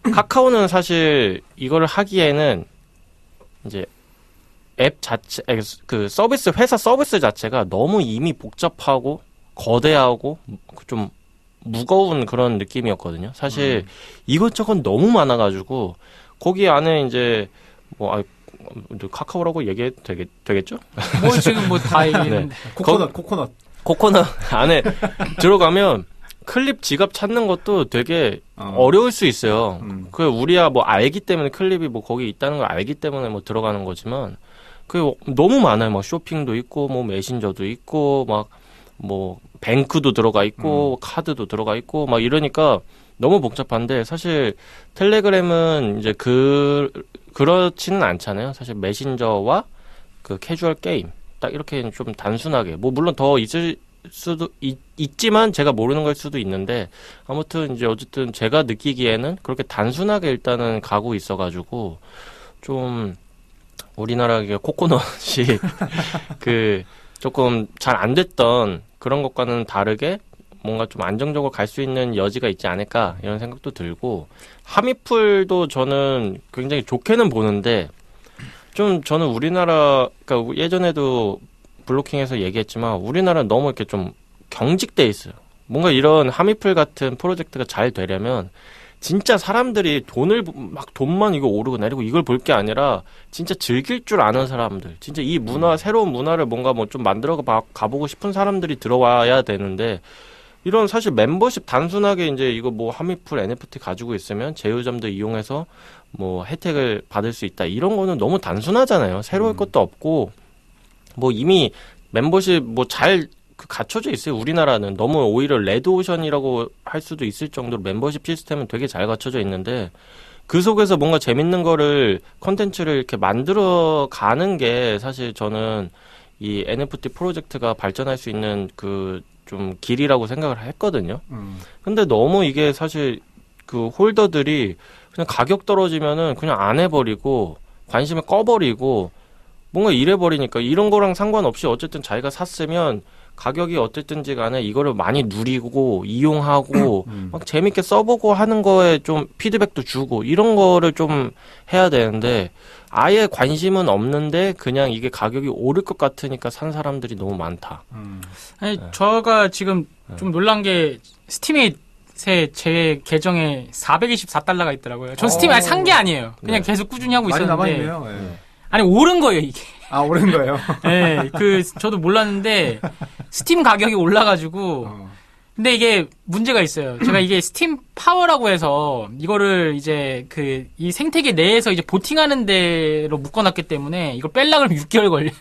카카오는 사실 이걸 하기에는 이제 앱 자체, 그 서비스, 회사 서비스 자체가 너무 이미 복잡하고 거대하고 좀 무거운 그런 느낌이었거든요. 사실 이것저것 너무 많아가지고 거기 안에 이제 뭐 카카오라고 얘기해도 되겠죠? 뭐 지금 뭐 다 얘기했는데. 코코넛. 안에 들어가면 클립 지갑 찾는 것도 되게 어려울 수 있어요. 그 우리야 뭐 알기 때문에 클립이 뭐 거기 있다는 걸 알기 때문에 뭐 들어가는 거지만 그 너무 많아요. 막 쇼핑도 있고 뭐 메신저도 있고 막 뭐 뱅크도 들어가 있고 카드도 들어가 있고 막 이러니까 너무 복잡한데 사실 텔레그램은 이제 그렇지는 않잖아요. 사실 메신저와 그 캐주얼 게임 딱 이렇게 좀 단순하게 뭐 물론 더 있을 수도 있지만 제가 모르는 걸 수도 있는데 아무튼 이제 어쨌든 제가 느끼기에는 그렇게 단순하게 일단은 가고 있어가지고 좀 우리나라의 코코넛이 그 조금 잘 안 됐던 그런 것과는 다르게 뭔가 좀 안정적으로 갈 수 있는 여지가 있지 않을까 이런 생각도 들고 하미풀도 저는 굉장히 좋게는 보는데 좀 저는 우리나라 그러니까 예전에도 블로킹에서 얘기했지만 우리나라는 너무 이렇게 좀 경직돼 있어요. 뭔가 이런 하미풀 같은 프로젝트가 잘 되려면 진짜 사람들이 돈만 이거 오르고 내리고 이걸 볼 게 아니라 진짜 즐길 줄 아는 사람들, 진짜 이 새로운 문화를 뭔가 뭐 좀 만들어 가보고 싶은 사람들이 들어와야 되는데 이런 사실 멤버십 단순하게 이제 이거 뭐 하미풀 NFT 가지고 있으면 제휴점도 이용해서 뭐 혜택을 받을 수 있다 이런 거는 너무 단순하잖아요. 새로울 것도 없고 뭐 이미 멤버십 뭐 잘 갖춰져 있어요. 우리나라는 너무 오히려 레드오션이라고 할 수도 있을 정도로 멤버십 시스템은 되게 잘 갖춰져 있는데 그 속에서 뭔가 재밌는 거를 컨텐츠를 이렇게 만들어 가는 게 사실 저는 이 NFT 프로젝트가 발전할 수 있는 그 좀 길이라고 생각을 했거든요. 근데 너무 이게 사실 그 홀더들이 그냥 가격 떨어지면은 그냥 안 해버리고 관심을 꺼버리고 뭔가 이래버리니까 이런 거랑 상관없이 어쨌든 자기가 샀으면 가격이 어쨌든지 간에 이거를 많이 누리고 이용하고 막 재밌게 써보고 하는 거에 좀 피드백도 주고 이런 거를 좀 해야 되는데 아예 관심은 없는데 그냥 이게 가격이 오를 것 같으니까 산 사람들이 너무 많다. 아니, 제가 지금 좀 놀란 게 스팀에 제 계정에 424달러가 있더라고요. 전 스팀에 아예 산 게 아니에요. 그냥 계속 꾸준히 하고 많이 있었는데. 남아있네요. 네. 아니, 오른 거예요, 이게. 오른 거예요? 네, 저도 몰랐는데, 스팀 가격이 올라가지고, 근데 이게 문제가 있어요. 제가 이게 스팀 파워라고 해서, 이거를 이제 이 생태계 내에서 이제 보팅하는 데로 묶어놨기 때문에, 이걸 뺄라 그러면 6개월 걸려요.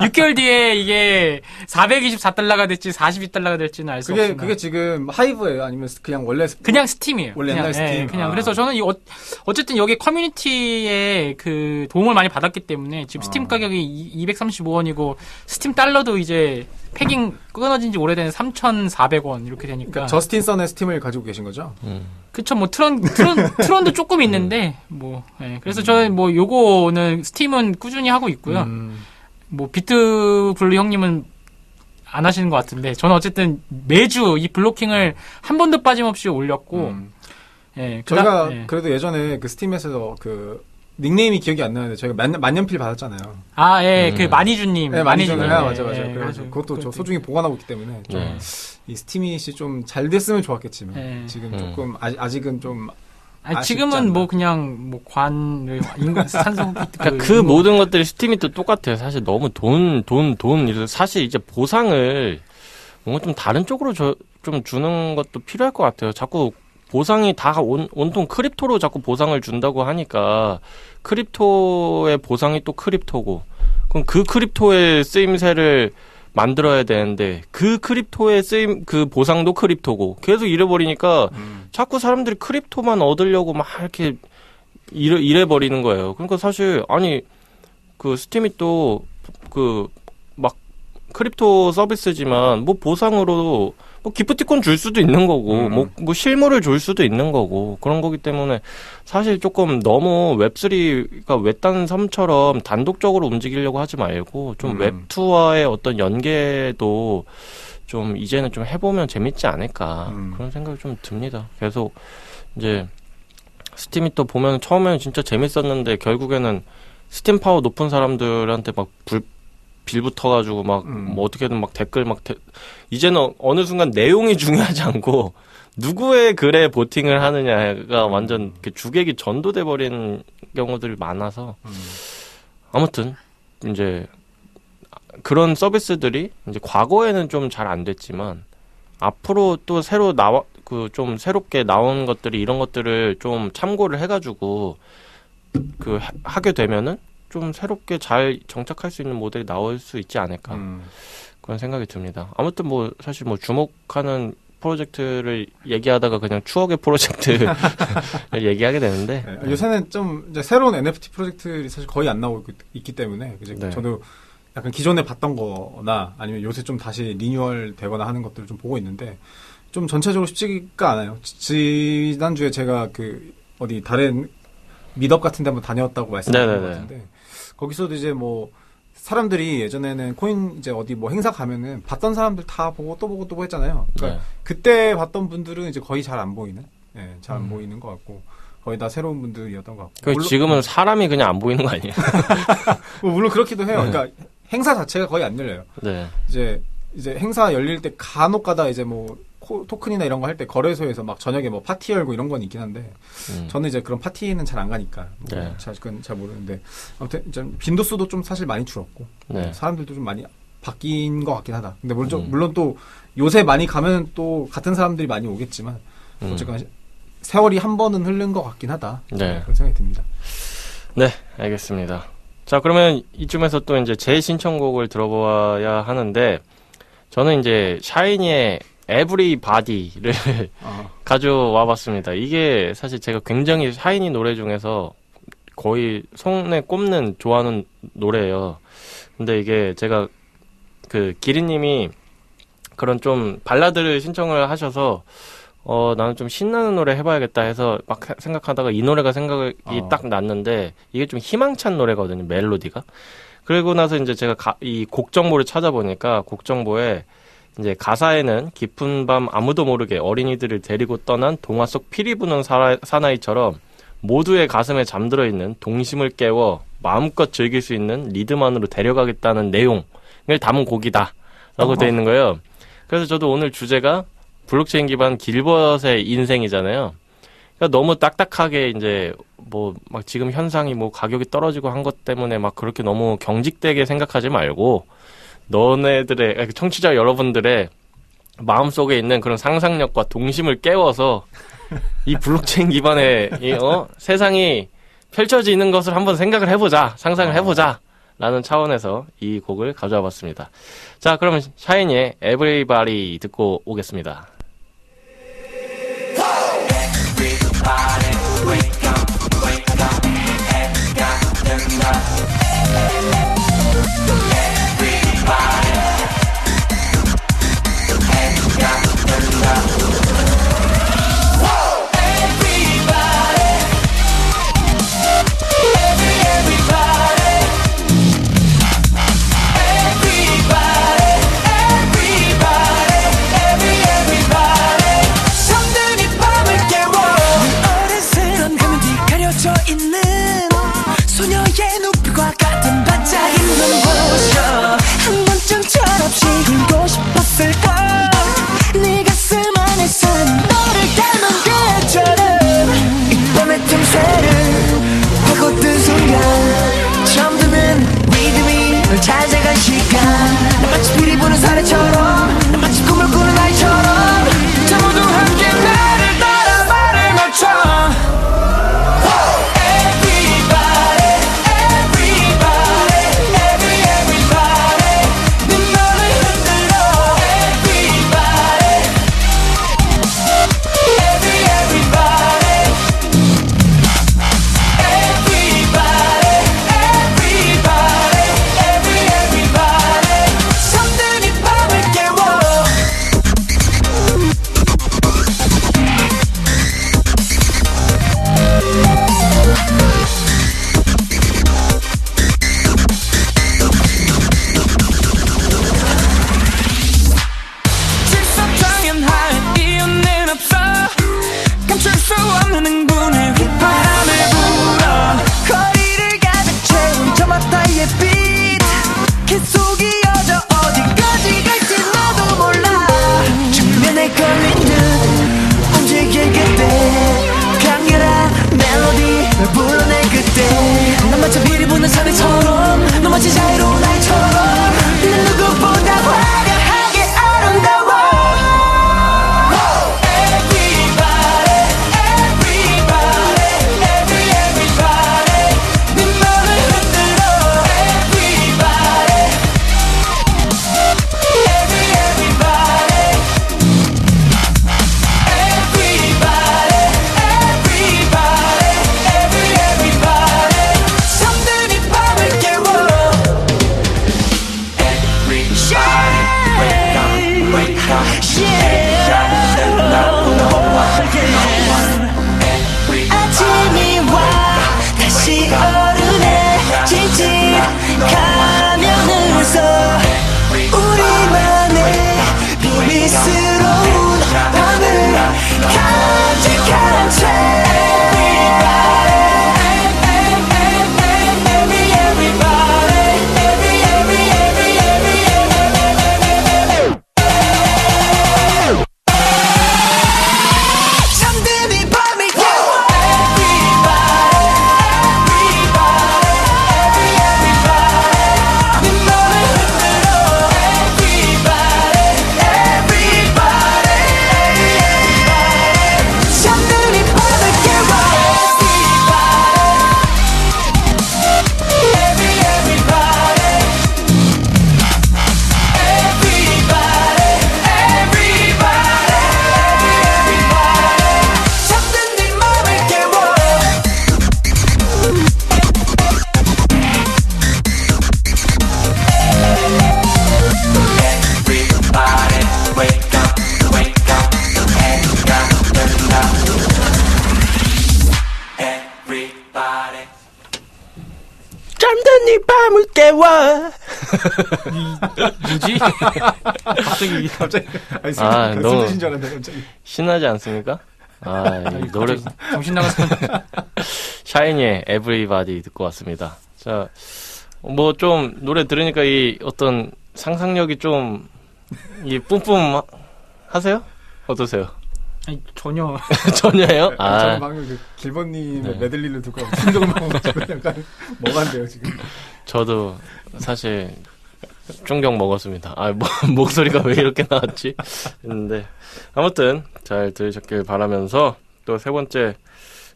6개월 뒤에 이게 424달러가 될지 42달러가 될지는 알 수 없어요. 그게 지금 하이브예요? 아니면 그냥 원래 그냥 스팀이에요. 원래 옛날 스팀? 그냥. 그래서 저는 어쨌든 여기 커뮤니티에 도움을 많이 받았기 때문에 지금 스팀 가격이 235원이고 스팀 달러도 이제 패깅 끊어진 지 오래된 3,400원 이렇게 되니까. 저스틴 선의 스팀을 가지고 계신 거죠? 그쵸, 뭐 트론도 조금 있는데 뭐. 그래서 저는 뭐 요거는 스팀은 꾸준히 하고 있고요. 뭐 비트블루 형님은 안 하시는 것 같은데 저는 어쨌든 매주 이 블로킹을 한 번도 빠짐없이 올렸고. 저희가 예. 그래도 예전에 그 스팀에서 닉네임이 기억이 안 나는데 저희가 만년필 받았잖아요. 아, 예, 그 마니주님. 네, 많이잖아요. 예, 맞아. 예, 그래서 예, 그것도 저 그것도 소중히 보관하고 있기 때문에 좀 네. 이 스티밋이 좀 잘 됐으면 좋았겠지만 네. 지금 조금 아직은 좀 아니, 아쉽지 지금은 않나. 뭐 그냥 뭐 관을 산소 그러니까 그 모든 것들이 스팀이 또 똑같아요. 사실 너무 돈 이래서 사실 이제 보상을 뭔가 좀 다른 쪽으로 좀 주는 것도 필요할 것 같아요. 자꾸 보상이 다 온통 크립토로 자꾸 보상을 준다고 하니까 크립토의 보상이 또 크립토고 그럼 그 크립토의 쓰임새를 만들어야 되는데 그 크립토의 그 보상도 크립토고 계속 이래버리니까 자꾸 사람들이 크립토만 얻으려고 막 이렇게 이래버리는 거예요. 그러니까 사실 아니 그 스팀이 또 그 막 크립토 서비스지만 뭐 보상으로 뭐 기프티콘 줄 수도 있는 거고 뭐 실물을 줄 수도 있는 거고 그런 거기 때문에 사실 조금 너무 웹3가 외딴 섬처럼 단독적으로 움직이려고 하지 말고 좀 웹2와의 어떤 연계도 좀 이제는 좀 해보면 재밌지 않을까 그런 생각이 좀 듭니다. 계속 이제 스팀이 또 보면 처음에는 진짜 재밌었는데 결국에는 스팀 파워 높은 사람들한테 막 빌 붙어가지고 막 뭐 어떻게든 막 댓글 이제는 어느 순간 내용이 중요하지 않고 누구의 글에 보팅을 하느냐가 완전 이렇게 주객이 전도돼 버린 경우들이 많아서 아무튼 이제 그런 서비스들이 이제 과거에는 좀 잘 안 됐지만 앞으로 또 좀 새롭게 나온 것들이 이런 것들을 좀 참고를 해가지고 하게 되면은 좀 새롭게 잘 정착할 수 있는 모델이 나올 수 있지 않을까 그런 생각이 듭니다. 아무튼 뭐 사실 뭐 주목하는 프로젝트를 얘기하다가 그냥 추억의 프로젝트를 얘기하게 되는데 네, 요새는 좀 이제 새로운 NFT 프로젝트들이 사실 거의 안 나오고 있기 때문에 이제 네. 저도 약간 기존에 봤던 거나 아니면 요새 좀 다시 리뉴얼 되거나 하는 것들을 좀 보고 있는데 좀 전체적으로 쉽지가 않아요. 지난주에 제가 어디 다른 미덕 같은 데 한번 다녀왔다고 말씀드린 것 같은데 거기서도 이제 뭐 사람들이 예전에는 코인 이제 어디 뭐 행사 가면은 봤던 사람들 다 보고 또 보고 또 보고 했잖아요. 그러니까 그때 봤던 분들은 이제 거의 잘 안 보이는, 잘 안 보이는 것 같고 거의 다 새로운 분들이었던 것 같고. 물론, 지금은 사람이 그냥 안 보이는 거 아니에요? 뭐 물론 그렇기도 해요. 그러니까 행사 자체가 거의 안 열려요. 네. 이제 행사 열릴 때 간혹가다 이제 뭐 토큰이나 이런 거 할 때 거래소에서 막 저녁에 뭐 파티 열고 이런 건 있긴 한데 저는 이제 그런 파티는 잘 안 가니까 네. 그건 잘 모르는데 아무튼 좀 빈도수도 좀 사실 많이 줄었고 네. 사람들도 좀 많이 바뀐 것 같긴 하다. 근데 물론 또 요새 많이 가면 또 같은 사람들이 많이 오겠지만 어쨌건 세월이 한 번은 흐른 것 같긴 하다. 네. 그런 생각이 듭니다. 네, 알겠습니다. 자, 그러면 이쯤에서 또 이제 제 신청곡을 들어봐야 하는데 저는 이제 샤이니의 에브리바디를 가져와 봤습니다. 이게 사실 제가 굉장히 샤이니 노래 중에서 거의 손에 꼽는 좋아하는 노래예요. 근데 이게 제가 기리님이 그런 좀 발라드를 신청을 하셔서 나는 좀 신나는 노래 해봐야겠다 해서 막 생각하다가 이 노래가 생각이 딱 났는데 이게 좀 희망찬 노래거든요, 멜로디가. 그리고 나서 이제 제가 이 곡 정보를 찾아보니까 곡 정보에 이제 가사에는 깊은 밤 아무도 모르게 어린이들을 데리고 떠난 동화 속 피리 부는 사나이처럼 모두의 가슴에 잠들어 있는 동심을 깨워 마음껏 즐길 수 있는 리듬 안으로 데려가겠다는 내용을 담은 곡이다 라고 되어 있는 거예요. 그래서 저도 오늘 주제가 블록체인 기반 길벗의 인생이잖아요. 그러니까 너무 딱딱하게 이제 뭐 막 지금 현상이 뭐 가격이 떨어지고 한 것 때문에 막 그렇게 너무 경직되게 생각하지 말고 너네들의 청취자 여러분들의 마음속에 있는 그런 상상력과 동심을 깨워서 이 블록체인 기반의 세상이 펼쳐지는 것을 한번 생각을 해보자, 상상을 해보자 라는 차원에서 이 곡을 가져와 봤습니다. 자, 그러면 샤이니의 Everybody 듣고 오겠습니다. 잠든 이 밤을 깨워 눈 어른스런 가면 뒤 가려져 있는 소녀의 눈빛과 같은 반짝이는 눈부셔 한 번쯤 철없이 울고 싶었을까 네 가슴 안에 산 너를 닮은 그처럼 이 밤의 틈새를 파고든 순간 처음 듣는 리듬이 널 찾아간 시간 난 마치 피리 부는 사내처럼 난 마치 꿈을 꾸는 아이처럼 자 모두 함께 나를 따라 말을 맞춰 잠든 이 밤을 깨워. 뭐지? 갑자기 아니 너무 쓰신 줄 알았는데 갑자기. 신나지 않습니까? 이 노래 정신 나갔어. 샤이니의 Everybody 듣고 왔습니다. 자, 뭐 좀 노래 들으니까 이 어떤 상상력이 좀 이 뿜뿜 하세요? 어떠세요? 아니, 전혀. 전혀요? 저는 방금 그 길버님의 메들리를 듣고 충격을 먹어가지고 약간 뭐간데요 지금. 저도 사실 충격 먹었습니다. 목소리가 왜 이렇게 나왔지? 했는데 아무튼 잘 들으셨길 바라면서 또 세 번째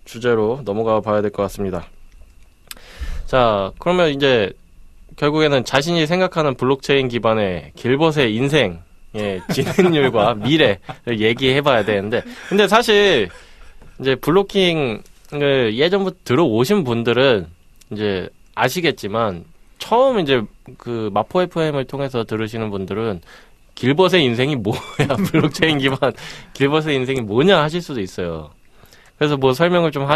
주제로 넘어가 봐야 될 것 같습니다. 자, 그러면 이제 결국에는 자신이 생각하는 블록체인 기반의 길벗의 인생의 진행률과 미래를 얘기해 봐야 되는데, 근데 사실 이제 블로킹을 예전부터 들어오신 분들은 이제 아시겠지만, 처음 이제 그 마포 FM을 통해서 들으시는 분들은 길벗의 인생이 뭐야, 블록체인 기반 길벗의 인생이 뭐냐 하실 수도 있어요. 그래서 뭐 설명을 좀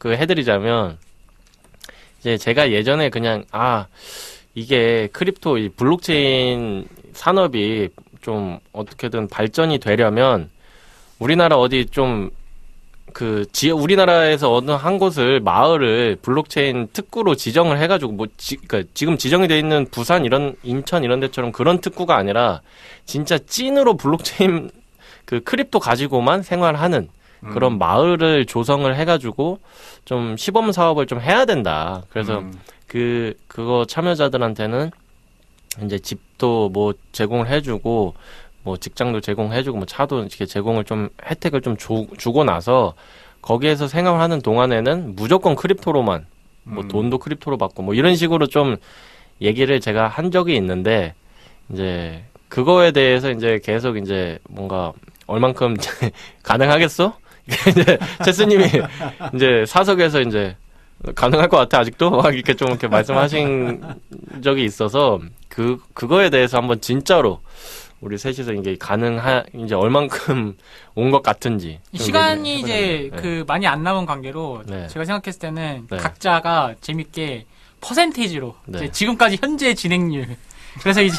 해드리자면, 이제 제가 예전에 그냥, 이게 크립토, 이 블록체인 산업이 좀 어떻게든 발전이 되려면 우리나라 어디 좀 우리나라에서 어느 한 곳을 마을을 블록체인 특구로 지정을 해가지고 그러니까 지금 지정이 돼 있는 부산 인천 이런 데처럼 그런 특구가 아니라 진짜 찐으로 블록체인 그 크립토 가지고만 생활하는 그런 마을을 조성을 해가지고 좀 시범 사업을 좀 해야 된다. 그래서 그거 참여자들한테는 이제 집도 뭐 제공을 해주고 뭐 직장도 제공해주고 뭐 차도 이렇게 제공을 좀 혜택을 좀 주고 나서 거기에서 생활하는 동안에는 무조건 크립토로만 뭐 돈도 크립토로 받고 뭐 이런 식으로 좀 얘기를 제가 한 적이 있는데 이제 그거에 대해서 이제 계속 이제 뭔가 얼만큼 가능하겠어? 이제 체스님이 이제 사석에서 이제 가능할 것 같아 아직도 막 이렇게 좀 이렇게 말씀하신 적이 있어서 그거에 대해서 한번 진짜로 우리 셋이서 이게 이제 얼만큼 온 것 같은지 시간이 이제 네. 그 많이 안 남은 관계로 네. 제가 생각했을 때는 네. 각자가 재밌게 퍼센테이지로 네. 이제 지금까지 현재 진행률 그래서 이제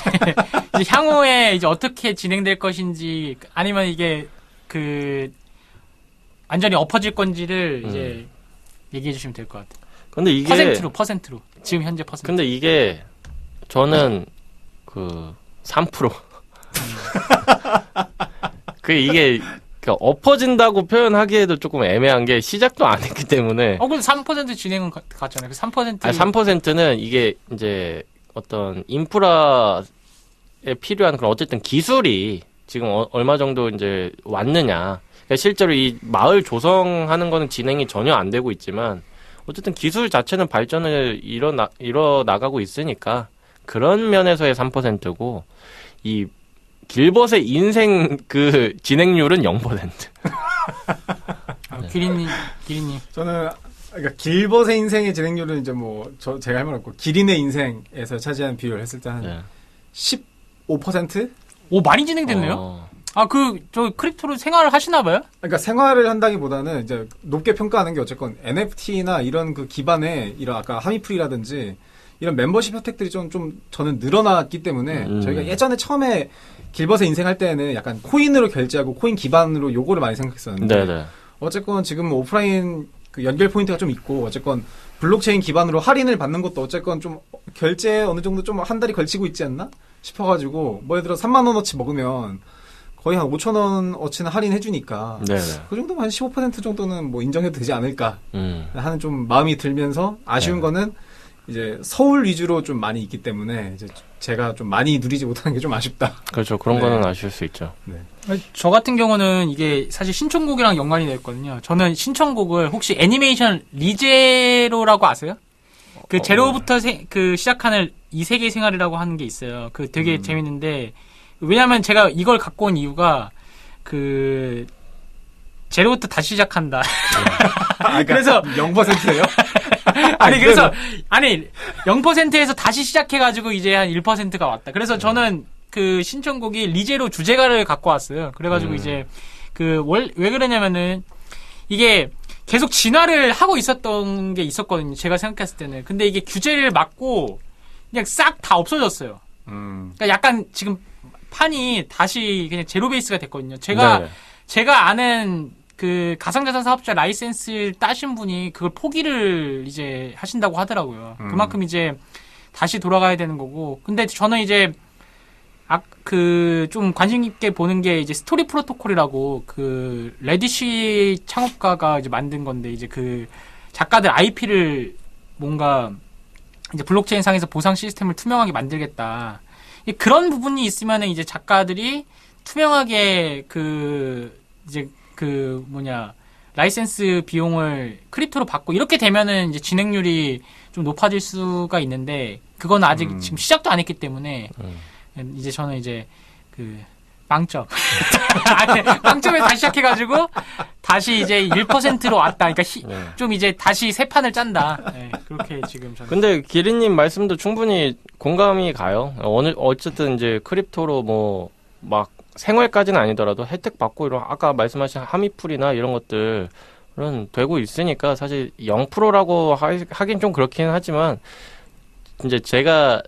향후에 이제 어떻게 진행될 것인지 아니면 이게 그 완전히 엎어질 건지를 이제 얘기해 주시면 될 것 같아요. 근데 이게 퍼센트로 지금 현재 퍼센트. 근데 이게 저는 그 3% 이게 그러니까 엎어진다고 표현하기에도 조금 애매한 게 시작도 안 했기 때문에 근데 3% 진행은 갔잖아요. 그 3%. 아니, 3%는 이게 이제 어떤 인프라에 필요한 그런 어쨌든 기술이 지금 얼마 정도 이제 왔느냐. 그러니까 실제로 이 마을 조성하는 거는 진행이 전혀 안 되고 있지만 어쨌든 기술 자체는 발전을 이뤄 나가고 있으니까 그런 면에서의 3%고 이 길벗의 인생 그 진행률은 0%. 기린님. 저는 그러니까 길벗의 인생의 진행률은 이제 뭐 제가 할 말 없고 기린의 인생에서 차지하는 비율을 했을 때 한 네. 15%? 오 많이 진행됐네요. 저 크립토로 생활을 하시나 봐요? 그러니까 생활을 한다기보다는 이제 높게 평가하는 게 어쨌건 NFT나 이런 그 기반의 이런 아까 하미프리라든지 이런 멤버십 혜택들이 좀 저는 늘어났기 때문에 저희가 예전에 처음에 길벗의 인생 할 때는 약간 코인으로 결제하고 코인 기반으로 요거를 많이 생각했었는데 네네. 어쨌건 지금 오프라인 그 연결 포인트가 좀 있고 어쨌건 블록체인 기반으로 할인을 받는 것도 어쨌건 좀 결제 어느 정도 좀 한 달이 걸치고 있지 않나 싶어가지고 뭐 예를 들어 3만 원어치 먹으면 거의 한 5천 원어치는 할인해 주니까 네네. 그 정도면 한 15% 정도는 뭐 인정해도 되지 않을까 하는 좀 마음이 들면서 아쉬운 네. 거는 이제 서울 위주로 좀 많이 있기 때문에 이제 제가 좀 많이 누리지 못하는 게 좀 아쉽다. 그렇죠. 그런 네. 거는 아쉬울 수 있죠. 저 같은 경우는 이게 사실 신청곡이랑 연관이 됐거든요. 저는 신청곡을 혹시 애니메이션 리제로라고 아세요? 그 제로부터 그 시작하는 이 세계 생활이라고 하는 게 있어요. 그 되게 재밌는데 왜냐면 제가 이걸 갖고 온 이유가 그 제로부터 다시 시작한다. 그래서 0%예요? 그래서 0%에서 다시 시작해가지고 이제 한 1%가 왔다. 그래서 저는 그 신청곡이 리제로 주제가를 갖고 왔어요. 그래가지고 이제 왜 그러냐면은 이게 계속 진화를 하고 있었던 게 있었거든요. 제가 생각했을 때는. 근데 이게 규제를 막고 그냥 싹 다 없어졌어요. 그러니까 약간 지금 판이 다시 그냥 제로 베이스가 됐거든요. 제가 아는 그 가상자산 사업자 라이센스 따신 분이 그걸 포기를 이제 하신다고 하더라고요. 그만큼 이제 다시 돌아가야 되는 거고. 근데 저는 이제 좀 관심 있게 보는 게 이제 스토리 프로토콜이라고 그 레디시 창업가가 이제 만든 건데 이제 그 작가들 IP를 뭔가 이제 블록체인 상에서 보상 시스템을 투명하게 만들겠다. 그런 부분이 있으면 이제 작가들이 투명하게 라이센스 비용을 크립토로 받고 이렇게 되면은 이제 진행률이 좀 높아질 수가 있는데 그건 아직 지금 시작도 안 했기 때문에 이제 저는 이제 그 빵점 빵점에 다시 시작해가지고 다시 이제 1%로 왔다. 그러니까 좀 이제 다시 새 판을 짠다. 네, 그렇게 지금 저는. 근데 기린님 말씀도 충분히 공감이 가요. 어쨌든 이제 크립토로 뭐 막 생활까지는 아니더라도 혜택 받고 이런 아까 말씀하신 하미풀이나 이런 것들은 되고 있으니까 사실 0%라고 하긴 좀 그렇긴 하지만 이제 제가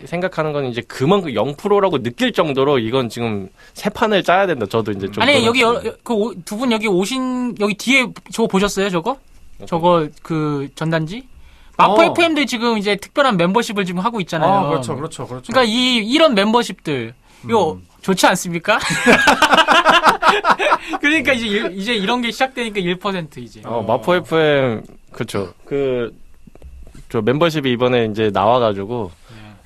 생각하는 건 이제 그만큼 0%라고 느낄 정도로 이건 지금 새 판을 짜야 된다. 저도 이제 좀 아니 그런- 여기 그 두 분 여기 오신 여기 뒤에 저거 보셨어요? 저거 그 전단지 마포 FM도 지금 이제 특별한 멤버십을 지금 하고 있잖아요. 아, 그렇죠. 그러니까 이런 멤버십들 이거 좋지 않습니까? 그러니까 이제 이런 게 시작되니까 1% 이제. 마포 FM 그렇죠. 저 멤버십이 이번에 이제 나와가지고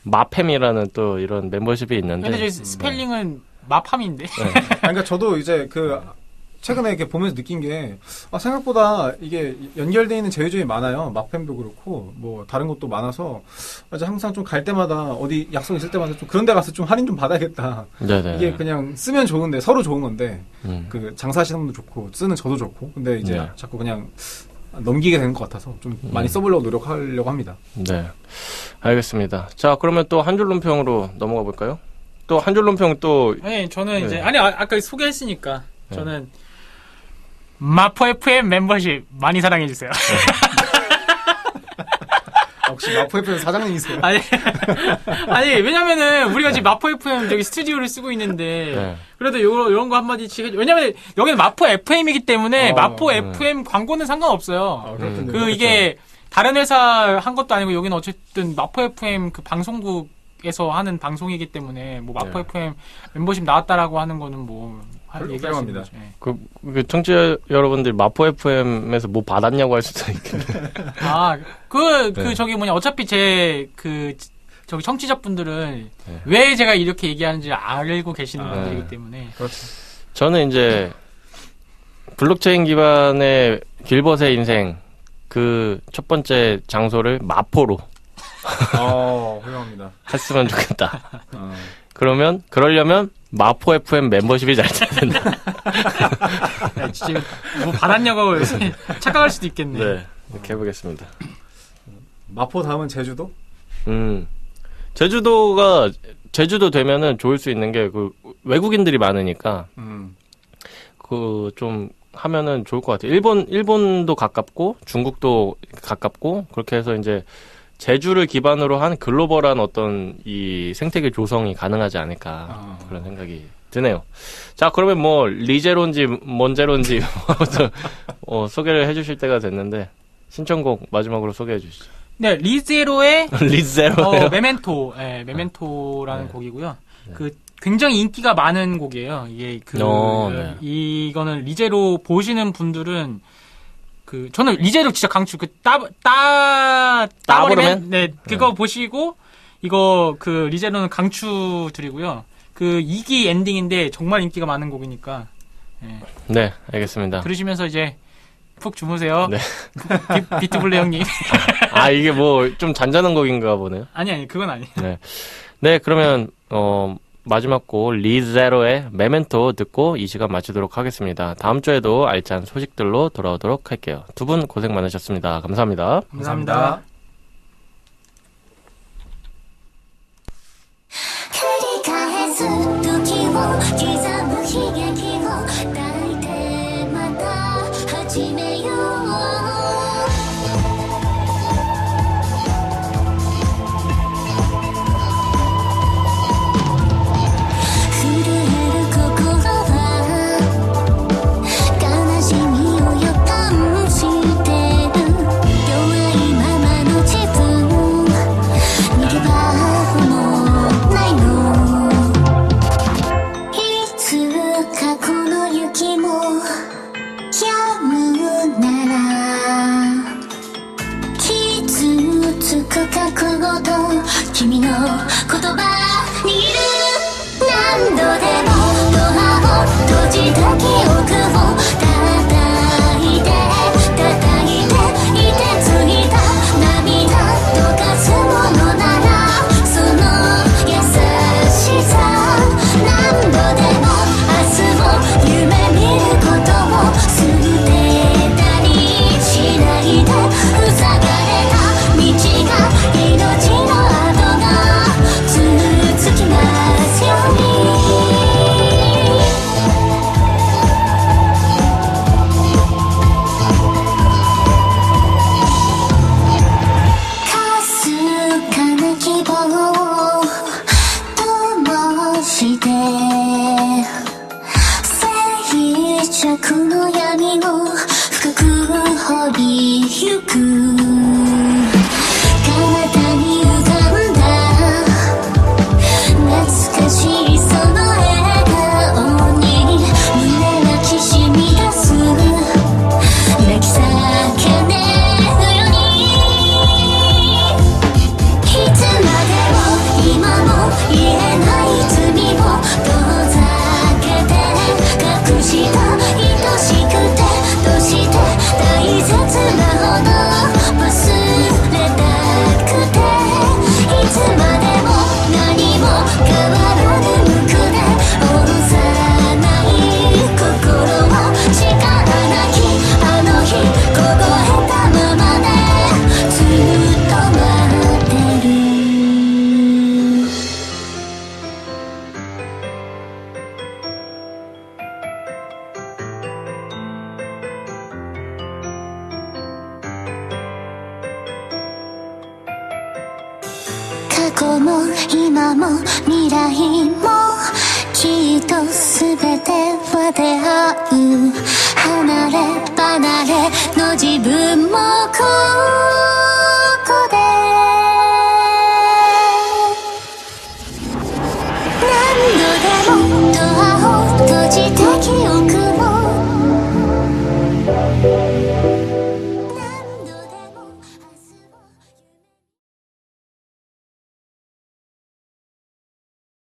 마팸이라는 또 이런 멤버십이 있는데. 근데 저희 스펠링은 마팜인데. 그러니까 저도 이제 최근에 이렇게 보면서 느낀 게, 생각보다 이게 연결되어 있는 제휴점이 많아요. 마팸도 그렇고, 뭐, 다른 것도 많아서, 이제 항상 좀 갈 때마다, 어디 약속 있을 때마다 좀 그런 데 가서 좀 할인 좀 받아야겠다. 네네. 이게 그냥 쓰면 좋은데, 서로 좋은 건데, 그 장사하시는 분도 좋고, 쓰는 저도 좋고, 근데 이제 네. 자꾸 그냥 넘기게 되는 것 같아서 좀 많이 써보려고 노력하려고 합니다. 네. 알겠습니다. 자, 그러면 또 한 줄 논평으로 넘어가 볼까요? 또 한 줄 논평 또, 네, 저는 이제 네. 아까 소개했으니까 저는 마포 FM 멤버십 많이 사랑해 주세요. 혹시 마포 FM 사장님이세요? 아니 왜냐면은 우리가 지금 마포 FM 저기 스튜디오를 쓰고 있는데 네. 그래도 이런 거 한마디씩 해줘. 왜냐면 여기는 마포 FM이기 때문에 마포 음. FM 광고는 상관없어요. 그렇군요. 그 이게 다른 회사 한 것도 아니고 여기는 어쨌든 마포 FM 그 방송국에서 하는 방송이기 때문에 뭐 마포 네. FM 멤버십 나왔다라고 하는 거는 뭐 얘기할 수 있는 훌륭합니다. 거죠. 예. 그 청취자 여러분들 마포 FM에서 뭐 받았냐고 할 수도 있겠네. 그 저기 어차피 저기 청취자분들은 네. 왜 제가 이렇게 얘기하는지 알고 계시는 아, 분들이기 네. 때문에. 그렇죠. 저는 이제 블록체인 기반의 길벗의 인생 그 첫 번째 장소를 마포로 훌륭합니다. 했으면 좋겠다. 그러려면 마포 FM 멤버십이 잘 돼야 된다. 야, 진짜 뭐 받았냐고 착각할 수도 있겠네. 네, 이렇게 해보겠습니다. 마포 다음은 제주도? 제주도 되면은 좋을 수 있는 게 그 외국인들이 많으니까 그 좀 하면은 좋을 것 같아요. 일본도 가깝고 중국도 가깝고 그렇게 해서 이제 제주를 기반으로 한 글로벌한 어떤 이 생태계 조성이 가능하지 않을까 그런 생각이 드네요. 자, 그러면 뭐 리제로인지 뭔제로인지 소개를 해주실 때가 됐는데 신청곡 마지막으로 소개해 주시죠. 네, 리제로의 리제로. 메멘토, 메멘토라는 곡이고요. 그 굉장히 인기가 많은 곡이에요. 이게 네. 이거는 리제로 보시는 분들은 저는 리제로 진짜 강추 따버리면 네 그거 보시고 이거 리제로는 강추 드리고요. 2기 엔딩인데 정말 인기가 많은 곡이니까 네, 알겠습니다. 들으시면서 이제 푹 주무세요. 네. 비트블레 형님. 이게 뭐 좀 잔잔한 곡인가 보네요. 아니 그건 아니에요. 네, 그러면 마지막 곡 리제로의 메멘토 듣고 이 시간 마치도록 하겠습니다. 다음 주에도 알찬 소식들로 돌아오도록 할게요. 두 분 고생 많으셨습니다. 감사합니다. 감사합니다. 繰り返す時を刻む悲劇を抱いてまた始めよう震える心は悲しみを予感してる弱いままの自分逃げ場もないのいつかこの雪も止むなら傷つく覚悟と君の言葉握る何度でもドアを閉じた記憶を叩いて凍てついた涙溶かすものならその優しさ何度でも明日を夢見ることを捨てたりしないで塞がれた道が命の跡が続きますように過去も今も未来もきっと全ては出会う離れ離れの自分も